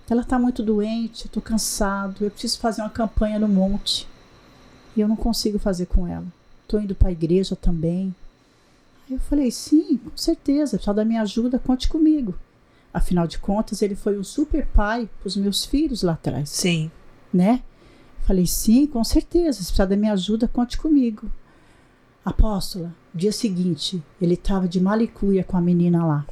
Ela tá muito doente, eu tô cansado, eu preciso fazer uma campanha no monte. E eu não consigo fazer com ela. Tô indo para a igreja também. Aí eu falei, sim, com certeza, precisa da minha ajuda, conte comigo. Afinal de contas, ele foi um super pai para os meus filhos lá atrás. Sim. Né? Falei, sim, com certeza, se precisar da minha ajuda, conte comigo. Apóstola, dia seguinte, ele estava de malicúria com a menina lá.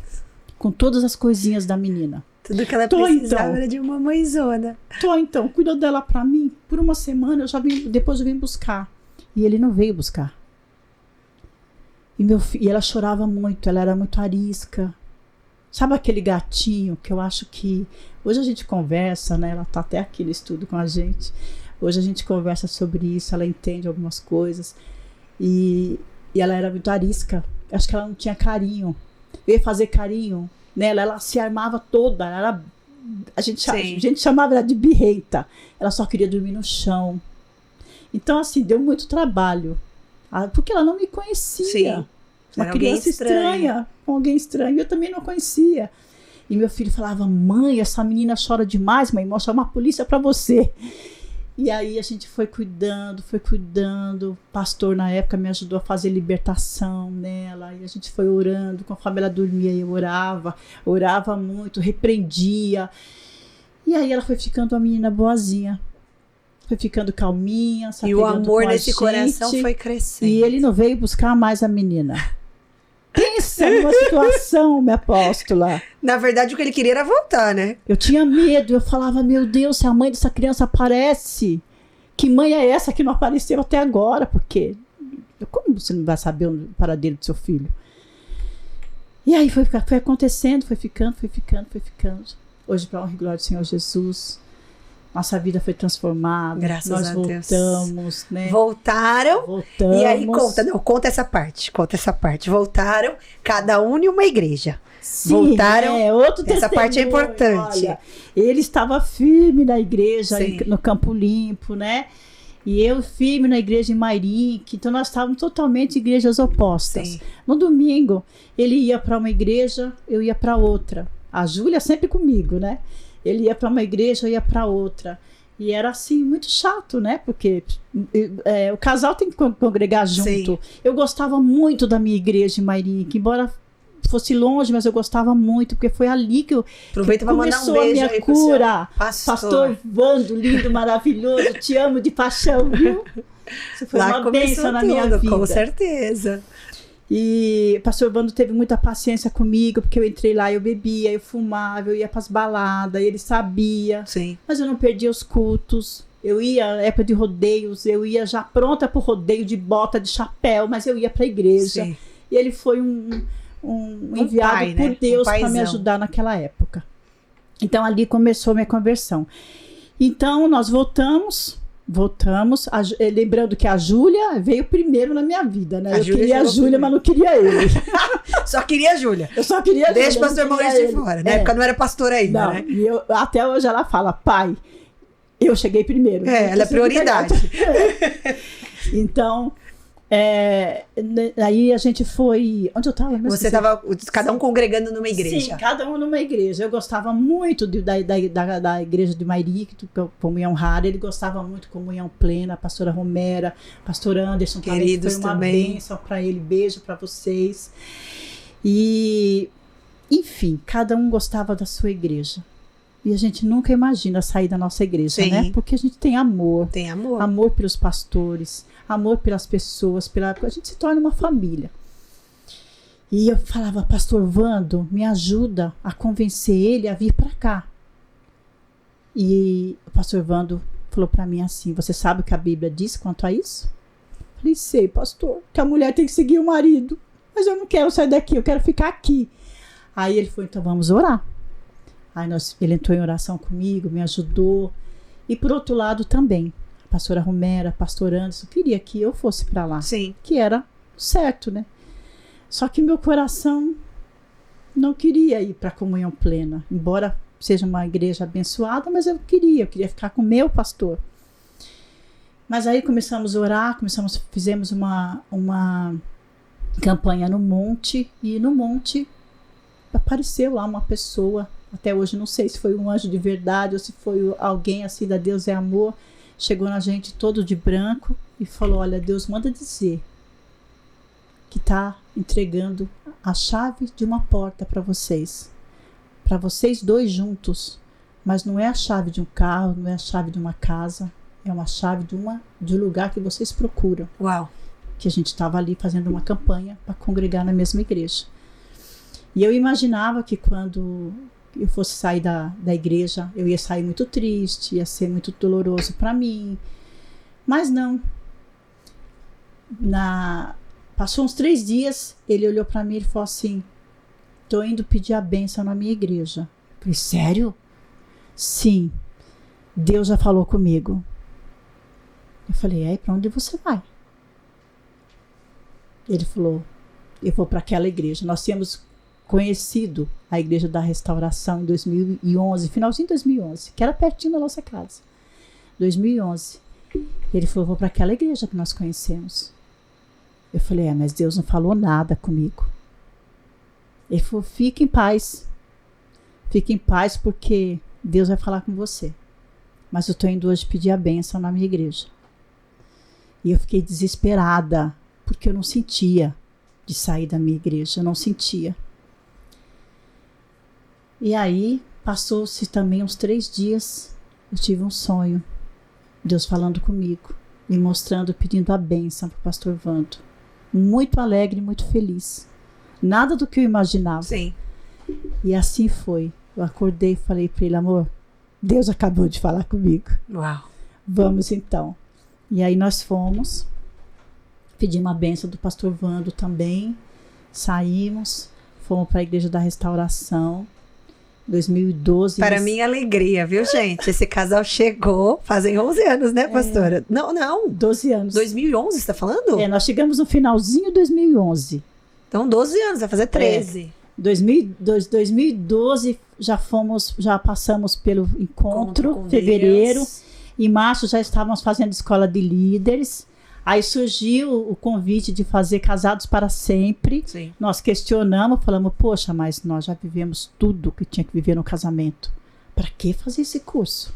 Com todas as coisinhas da menina. Tudo que ela precisava era de uma mãezona. Então, cuida dela para mim. Por uma semana, depois eu vim buscar. E ele não veio buscar. E ela chorava muito, ela era muito arisca. Sabe aquele gatinho que eu acho que... Hoje a gente conversa, né? Ela tá até aqui no estudo com a gente. Hoje a gente conversa sobre isso, ela entende algumas coisas. E ela era muito arisca. Acho que ela não tinha carinho. Eu ia fazer carinho nela, ela se armava toda. A gente chamava ela de birrenta. Ela só queria dormir no chão. Então, assim, deu muito trabalho. Porque ela não me conhecia. Sim. Uma criança estranha, com alguém estranho. Eu também não conhecia. E meu filho falava, mãe, essa menina chora demais, mãe, vou chamar a polícia para você. E aí a gente foi cuidando. O pastor, na época, me ajudou a fazer libertação nela. E a gente foi orando. Conforme ela dormia, eu orava muito, repreendia. E aí ela foi ficando uma menina boazinha. Foi ficando calminha. E o amor nesse coração foi crescendo. E ele não veio buscar mais a menina. Pensa numa situação, minha apóstola. Na verdade, o que ele queria era voltar, né? Eu tinha medo. Eu falava, meu Deus, se a mãe dessa criança aparece, que mãe é essa que não apareceu até agora? Porque como você não vai saber o paradeiro do seu filho? E aí foi acontecendo, foi ficando. Hoje, para a honra e glória do Senhor Jesus, nossa vida foi transformada. Graças a Deus. Nós voltamos, né? Voltaram. E aí conta essa parte. Voltaram, cada um em uma igreja. Sim, voltaram. Outro essa parte é importante. Olha, ele estava firme na igreja, no Campo Limpo, né? E eu firme na igreja em Mairique. Então nós estávamos totalmente em igrejas opostas. Sim. No domingo, ele ia para uma igreja, eu ia para outra. A Júlia sempre comigo, né? Ele ia para uma igreja, eu ia para outra. E era assim, muito chato, né? Porque o casal tem que congregar junto. Sim. Eu gostava muito da minha igreja em Mairique, embora fosse longe, mas eu gostava muito, porque foi ali que começou a minha cura. Pastor Vando, lindo, maravilhoso, te amo de paixão, viu? Isso foi uma bênção na minha vida. Com certeza. E o pastor Vando teve muita paciência comigo, porque eu entrei lá, eu bebia, eu fumava, eu ia para as baladas, ele sabia. Sim. Mas eu não perdia os cultos. Eu ia na época de rodeios, eu ia já pronta para o rodeio de bota, de chapéu, mas eu ia para a igreja. Sim. E ele foi um enviado pai, por né? Deus para me ajudar naquela época. Então ali começou a minha conversão. Então nós voltamos, lembrando que a Júlia veio primeiro na minha vida, né? Eu queria a Júlia, mas não queria ele. Só queria a Júlia. Eu só queria a Júlia. Deixa o pastor Maurício de fora. Na época não era pastor ainda, né? E até hoje ela fala, pai, eu cheguei primeiro. Ela é prioridade. Então, Aí a gente foi... Onde eu estava? Você estava, cada um congregando numa igreja. Sim, cada um numa igreja. Eu gostava muito da igreja de Mairi, comunhão rara. Ele gostava muito de comunhão plena. A pastora Romera, pastor Anderson, queridos, foi uma também. bênção para ele. Beijo para vocês. E, enfim, cada um gostava da sua igreja. E a gente nunca imagina sair da nossa igreja, Sim. né? Porque a gente tem amor. Tem amor. Amor pelos pastores, amor pelas pessoas, a gente se torna uma família. E eu falava, pastor Vando, me ajuda a convencer ele a vir para cá. E o pastor Vando falou para mim assim, você sabe o que a Bíblia diz quanto a isso? Eu falei, sei, pastor, que a mulher tem que seguir o marido. Mas eu não quero sair daqui, eu quero ficar aqui. Aí ele falou, então vamos orar. Aí ele entrou em oração comigo, me ajudou. E por outro lado também, a pastora Romera, pastor Anderson, queria que eu fosse para lá. Sim. Que era certo, né? Só que meu coração não queria ir para a comunhão plena. Embora seja uma igreja abençoada, mas eu queria ficar com o meu pastor. Mas aí começamos a orar, fizemos uma campanha no monte. E no monte apareceu lá uma pessoa. Até hoje não sei se foi um anjo de verdade ou se foi alguém assim da Deus é Amor. Chegou na gente todo de branco e falou, olha, Deus manda dizer que está entregando a chave de uma porta para vocês dois juntos, mas não é a chave de um carro, não é a chave de uma casa, é uma chave de um lugar que vocês procuram. Uau! Que a gente estava ali fazendo uma campanha para congregar na mesma igreja. E eu imaginava que quando eu fosse sair da igreja, eu ia sair muito triste, ia ser muito doloroso para mim. Mas não. Passou uns 3 dias, ele olhou para mim e falou assim, tô indo pedir a bênção na minha igreja. Eu falei, sério? Sim, Deus já falou comigo. Eu falei, para onde você vai? Ele falou, eu vou para aquela igreja. Nós tínhamos conhecido a Igreja da Restauração em 2011, finalzinho de 2011, que era pertinho da nossa casa. 2011. Ele falou, vou para aquela igreja que nós conhecemos. Eu falei, mas Deus não falou nada comigo. Ele falou, fique em paz. Fique em paz porque Deus vai falar com você. Mas eu estou indo hoje pedir a bênção na minha igreja. E eu fiquei desesperada, porque eu não sentia de sair da minha igreja, eu não sentia. E aí, passou-se também uns 3 dias, eu tive um sonho, Deus falando comigo, me mostrando, pedindo a bênção para o pastor Vando. Muito alegre, muito feliz. Nada do que eu imaginava. Sim. E assim foi. Eu acordei e falei para ele, amor, Deus acabou de falar comigo. Uau. Vamos então. E aí nós fomos, pedimos a bênção do pastor Vando também, saímos, fomos para a Igreja da Restauração, 2012. Para minha alegria, viu, gente? Esse casal chegou, fazem 11 anos, né, pastora? Não. 12 anos. 2011, você tá falando? Nós chegamos no finalzinho de 2011. Então, 12 anos, vai fazer 13. 2012 já passamos pelo encontro, fevereiro. Deus. Em março já estávamos fazendo escola de líderes. Aí surgiu o convite de fazer Casados para Sempre. Sim. Nós questionamos, falamos, poxa, mas nós já vivemos tudo que tinha que viver no casamento. Para que fazer esse curso?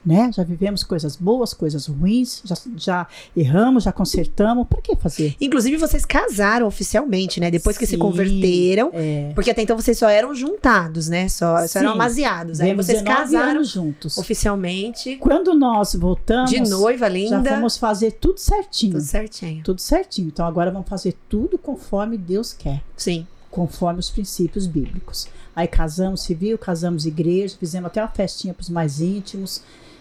Né? Já vivemos coisas boas, coisas ruins, já erramos, já consertamos, para que fazer? Inclusive, vocês casaram oficialmente, né? Depois que se Sim, converteram. Porque até então vocês só eram juntados, né? Só eram amaziados. Aí vocês casaram juntos. Oficialmente. Quando nós voltamos, de noiva linda. já fomos fazer tudo certinho. Tudo certinho. Tudo certinho. Então agora vamos fazer tudo conforme Deus quer. Sim. Conforme os princípios bíblicos. Aí casamos civil, casamos igreja, fizemos até uma festinha para os mais íntimos.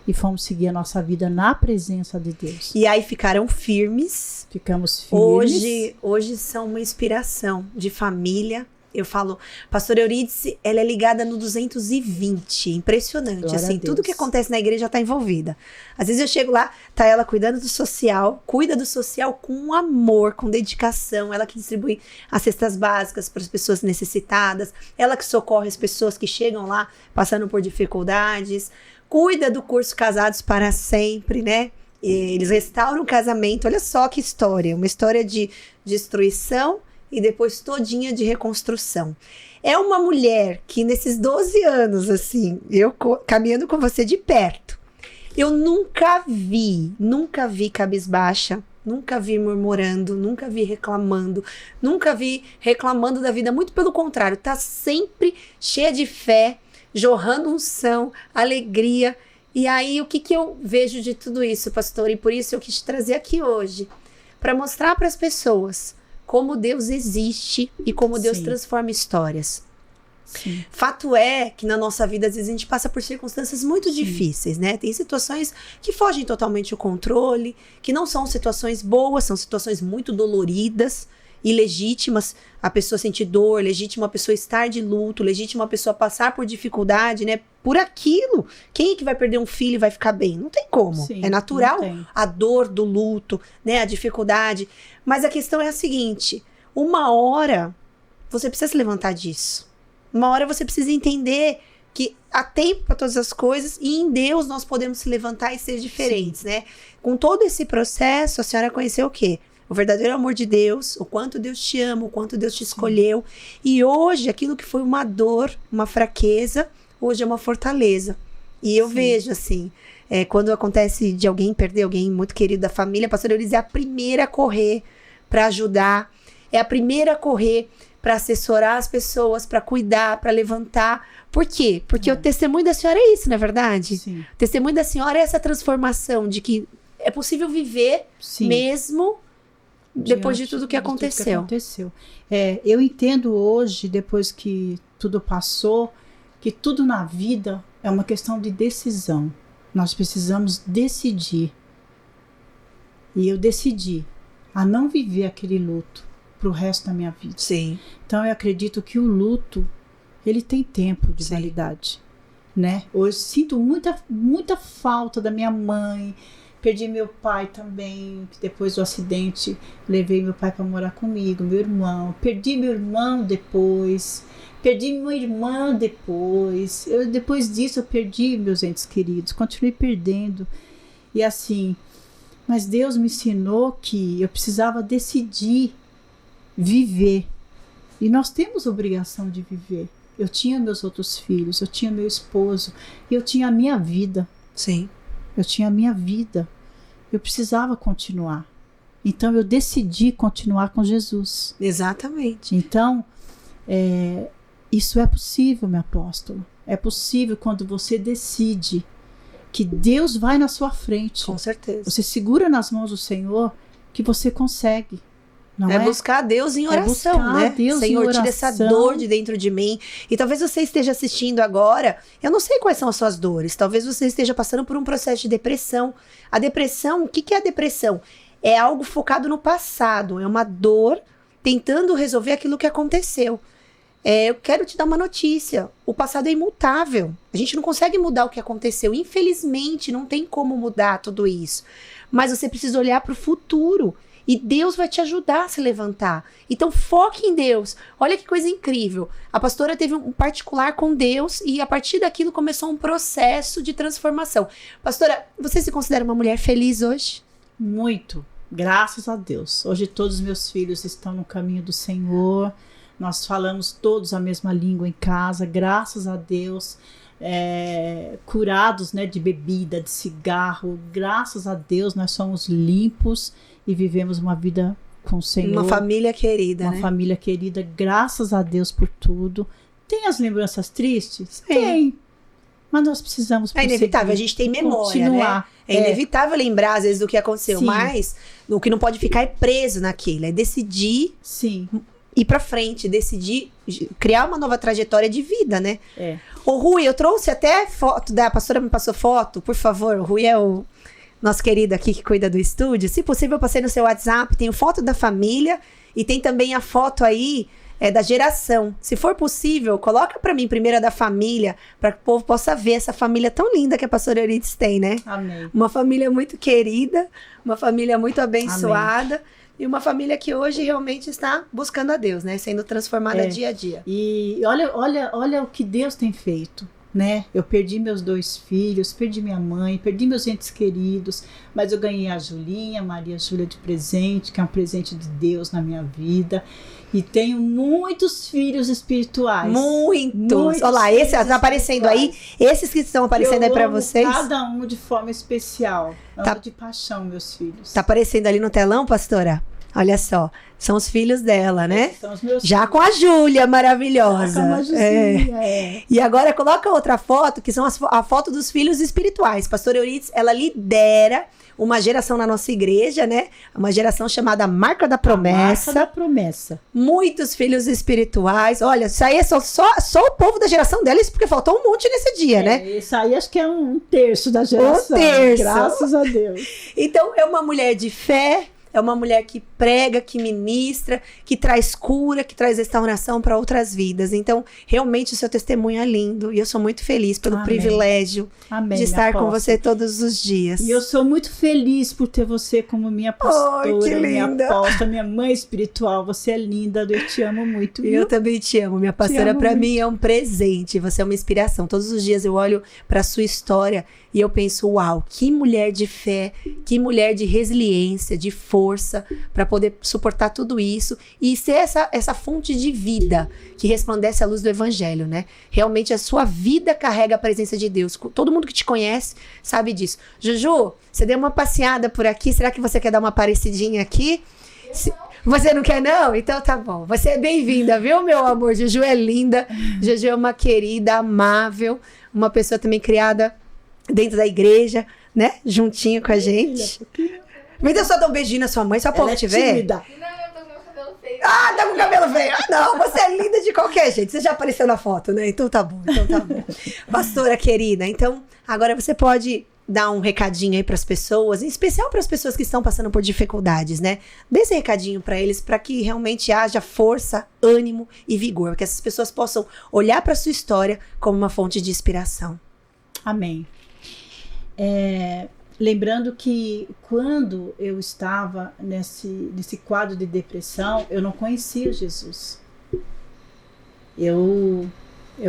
E fomos seguir a nossa vida na presença de Deus. E aí ficaram firmes. Ficamos firmes. Hoje são uma inspiração de família. Eu falo, pastora Eurídice, ela é ligada no 220. Impressionante. Glória assim, a Deus. tudo que acontece na igreja tá envolvida. Às vezes eu chego lá, tá ela cuidando do social, cuida do social com amor, com dedicação. Ela que distribui as cestas básicas para as pessoas necessitadas. Ela que socorre as pessoas que chegam lá passando por dificuldades. Cuida do curso Casados para Sempre, né? Eles restauram o casamento. Olha só que história. Uma história de destruição e depois todinha de reconstrução. É uma mulher que nesses 12 anos, assim, eu caminhando com você de perto, eu nunca vi cabisbaixa, nunca vi murmurando, nunca vi reclamando da vida. Muito pelo contrário, tá sempre cheia de fé, jorrando unção, alegria. E aí, o que eu vejo de tudo isso, pastor? E por isso eu quis te trazer aqui hoje, para mostrar para as pessoas como Deus existe e como Deus transforma histórias. Sim. Fato é que na nossa vida, às vezes, a gente passa por circunstâncias muito difíceis, né? Tem situações que fogem totalmente do controle, que não são situações boas, são situações muito doloridas e legítimas. A pessoa sentir dor, legítimo a pessoa estar de luto, legítimo a pessoa passar por dificuldade, né? Por aquilo. Quem é que vai perder um filho e vai ficar bem? Não tem como. Sim, é natural a dor do luto, né? A dificuldade. Mas a questão é a seguinte: uma hora você precisa se levantar disso. Uma hora você precisa entender que há tempo para todas as coisas e em Deus nós podemos se levantar e ser diferentes, né? Com todo esse processo, a senhora conheceu o quê? O verdadeiro amor de Deus, o quanto Deus te ama, o quanto Deus te escolheu. E hoje, aquilo que foi uma dor, uma fraqueza, hoje é uma fortaleza. E eu vejo, assim, quando acontece de alguém perder alguém muito querido da família, a pastora Euridice é a primeira a correr para ajudar, é a primeira a correr para assessorar as pessoas, para cuidar, para levantar. Por quê? Porque o testemunho da senhora é isso, não é verdade? Sim. O testemunho da senhora é essa transformação de que é possível viver mesmo depois de tudo que aconteceu. Eu entendo hoje, depois que tudo passou, que tudo na vida é uma questão de decisão. Nós precisamos decidir. E eu decidi a não viver aquele luto pro resto da minha vida. Sim. Então eu acredito que o luto, ele tem tempo de validade, né? Hoje sinto muita falta da minha mãe. Perdi meu pai também, que depois do acidente levei meu pai para morar comigo, meu irmão. Perdi meu irmão depois. Perdi minha irmã depois. Depois disso eu perdi meus entes queridos, continuei perdendo. E assim, mas Deus me ensinou que eu precisava decidir viver. E nós temos obrigação de viver. Eu tinha meus outros filhos, eu tinha meu esposo, e eu tinha a minha vida. Sim. Eu tinha a minha vida. Eu precisava continuar. Então eu decidi continuar com Jesus. Exatamente. Então, isso é possível, meu apóstolo. É possível quando você decide que Deus vai na sua frente. Com certeza. Você segura nas mãos do Senhor que você consegue. Não é buscar Deus em oração, né? Deus Senhor, em oração. tira essa dor de dentro de mim. E talvez você esteja assistindo agora, eu não sei quais são as suas dores. Talvez você esteja passando por um processo de depressão. A depressão, o que é a depressão? É algo focado no passado. É uma dor tentando resolver aquilo que aconteceu. Eu quero te dar uma notícia. O passado é imutável. A gente não consegue mudar o que aconteceu. Infelizmente, não tem como mudar tudo isso. Mas você precisa olhar para o futuro. E Deus vai te ajudar a se levantar. Então foque em Deus. Olha que coisa incrível. A pastora teve um particular com Deus e a partir daquilo começou um processo de transformação. Pastora, você se considera uma mulher feliz hoje? Muito. Graças a Deus. Hoje todos os meus filhos estão no caminho do Senhor. Nós falamos todos a mesma língua em casa. Graças a Deus. Curados, né, de bebida, de cigarro. Graças a Deus nós somos limpos e vivemos uma vida com o Senhor. Uma família querida, Uma família querida, graças a Deus por tudo. Tem as lembranças tristes? Sim. Tem. Mas nós precisamos prosseguir, inevitável, a gente tem memória, continuar. né? É inevitável lembrar, às vezes, do que aconteceu. Sim. Mas o que não pode ficar é preso naquilo. É decidir ir pra frente, decidir criar uma nova trajetória de vida, né? Ô, Rui, eu trouxe até foto, a pastora me passou foto, por favor. O Rui é o nosso querido aqui que cuida do estúdio. Se possível, eu passei no seu WhatsApp, tem foto da família e tem também a foto aí da geração. Se for possível, coloca pra mim primeiro a da família, para que o povo possa ver essa família tão linda que a pastora Euridice tem, né? Amém. Uma família muito querida, uma família muito abençoada. Amém. E uma família que hoje realmente está buscando a Deus, né? Sendo transformada dia a dia. E olha o que Deus tem feito. né? Eu perdi meus 2 filhos, perdi minha mãe, perdi meus entes queridos, mas eu ganhei a Julinha, Maria Júlia de presente, que é um presente de Deus na minha vida. E tenho muitos filhos espirituais. Muitos. Olha lá, esse tá aparecendo aí. Esses que estão aparecendo aí pra vocês. Cada um de forma especial. Tá, amo de paixão, meus filhos. Tá aparecendo ali no telão, pastora? Olha só, são os filhos dela, né? Esses são os meus já filhos. Com a Júlia, maravilhosa. Já com a Juzinha, E agora coloca outra foto, que são a foto dos filhos espirituais. Pastora Euridice, ela lidera uma geração na nossa igreja, né? Uma geração chamada Marca da Promessa. A Marca da Promessa. Muitos filhos espirituais. Olha, isso aí é só o povo da geração dela, isso porque faltou um monte nesse dia, né? Isso aí acho que é um terço da geração. Um terço. Graças a Deus. Então, é uma mulher de fé, é uma mulher que prega, que ministra, que traz cura, que traz restauração para outras vidas. Então, realmente, o seu testemunho é lindo. E eu sou muito feliz pelo privilégio de estar com você todos os dias. E eu sou muito feliz por ter você como minha pastora, minha apóstola, minha mãe espiritual. Você é linda, eu te amo muito. Viu? Eu também te amo. Minha pastora, para mim, é um presente. Você é uma inspiração. Todos os dias eu olho para sua história e eu penso, uau, que mulher de fé, que mulher de resiliência, de força, para poder suportar tudo isso e ser essa fonte de vida que resplandece a luz do evangelho, né? Realmente a sua vida carrega a presença de Deus. Todo mundo que te conhece sabe disso. Juju, você deu uma passeada por aqui, será que você quer dar uma parecidinha aqui? Você não quer não? Então tá bom. Você é bem-vinda, viu, meu amor? Juju é linda, Juju é uma querida, amável, uma pessoa também criada dentro da igreja, né? Juntinho com a gente. Me deu só dar um beijinho na sua mãe, só pra eu te ver. Tímida. Não, eu tô com meu cabelo feio. Ah, tá com o cabelo feio. Ah, não, você é linda de qualquer jeito. Você já apareceu na foto, né? Então tá bom, Pastora querida, então agora você pode dar um recadinho aí pras pessoas, em especial para as pessoas que estão passando por dificuldades, né? Dê esse recadinho para eles, para que realmente haja força, ânimo e vigor, que essas pessoas possam olhar para sua história como uma fonte de inspiração. Amém. Lembrando que quando eu estava nesse quadro de depressão, eu não conhecia Jesus. Eu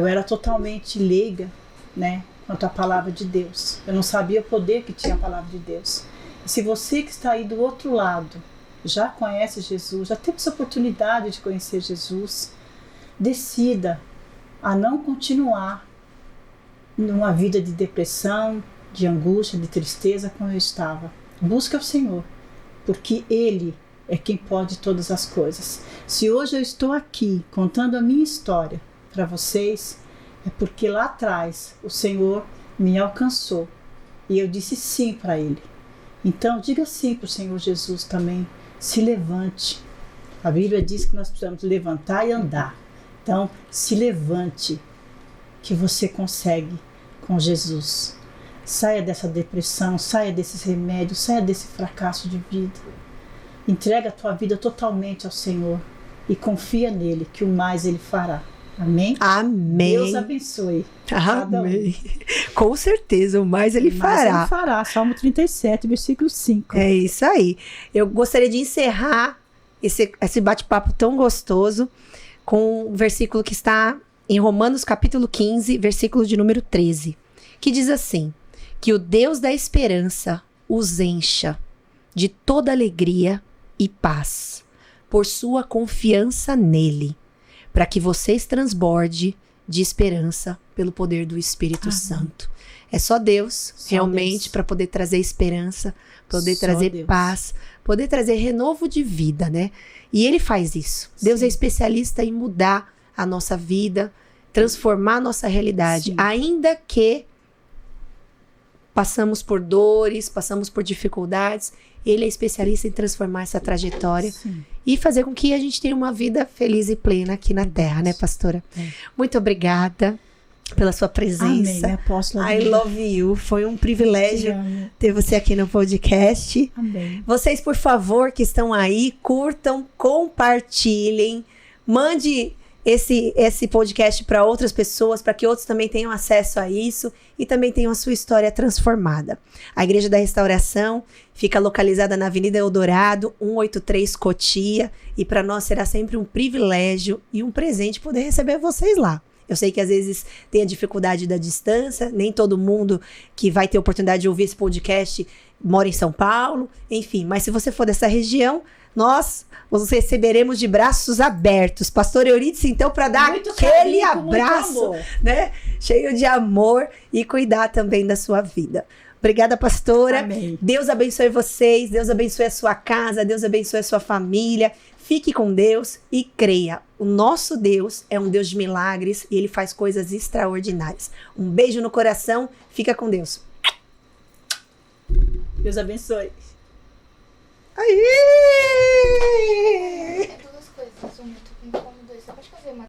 era totalmente leiga, né, quanto à palavra de Deus. Eu não sabia o poder que tinha a palavra de Deus. E se você que está aí do outro lado já conhece Jesus, já teve essa oportunidade de conhecer Jesus, decida a não continuar numa vida de depressão, de angústia, de tristeza como eu estava. Busca o Senhor, porque Ele é quem pode todas as coisas. Se hoje eu estou aqui contando a minha história para vocês, é porque lá atrás o Senhor me alcançou e eu disse sim para Ele. Então diga sim para o Senhor Jesus também. Se levante. A Bíblia diz que nós precisamos levantar e andar. Então se levante, que você consegue com Jesus. Saia dessa depressão, saia desses remédios, saia desse fracasso de vida. Entrega a tua vida totalmente ao Senhor e confia nele, que o mais Ele fará. Amém? Amém. Deus abençoe. Amém. Com certeza, o mais Ele fará. Ele fará. Salmo 37, versículo 5. É isso aí. Eu gostaria de encerrar esse bate-papo tão gostoso com um versículo que está em Romanos capítulo 15, versículo de número 13, que diz assim: que o Deus da esperança os encha de toda alegria e paz, por sua confiança nele, para que vocês transborde de esperança pelo poder do Espírito Santo. É só Deus, realmente, para poder trazer esperança, poder trazer paz, poder trazer renovo de vida, né? E Ele faz isso. Sim. Deus é especialista em mudar a nossa vida, transformar a nossa realidade, ainda que passamos por dores, passamos por dificuldades, Ele é especialista em transformar essa trajetória e fazer com que a gente tenha uma vida feliz e plena aqui na Terra, né, pastora? Muito obrigada pela sua presença. Amém, minha apóstola. I love you. Foi um privilégio ter você aqui no podcast. Amém. Vocês, por favor, que estão aí, curtam, compartilhem, mande esse podcast para outras pessoas, para que outros também tenham acesso a isso e também tenham a sua história transformada. A Igreja da Restauração fica localizada na Avenida Eldorado, 183 Cotia, e para nós será sempre um privilégio e um presente poder receber vocês lá. Eu sei que às vezes tem a dificuldade da distância, nem todo mundo que vai ter oportunidade de ouvir esse podcast mora em São Paulo, enfim. Mas se você for dessa região, nós os receberemos de braços abertos. Pastor Eurídice, então, para dar muito aquele carinho, abraço, né? Cheio de amor e cuidar também da sua vida. Obrigada, pastora. Amém. Deus abençoe vocês, Deus abençoe a sua casa, Deus abençoe a sua família. Fique com Deus e creia. O nosso Deus é um Deus de milagres e Ele faz coisas extraordinárias. Um beijo no coração. Fica com Deus. Deus abençoe. Aí!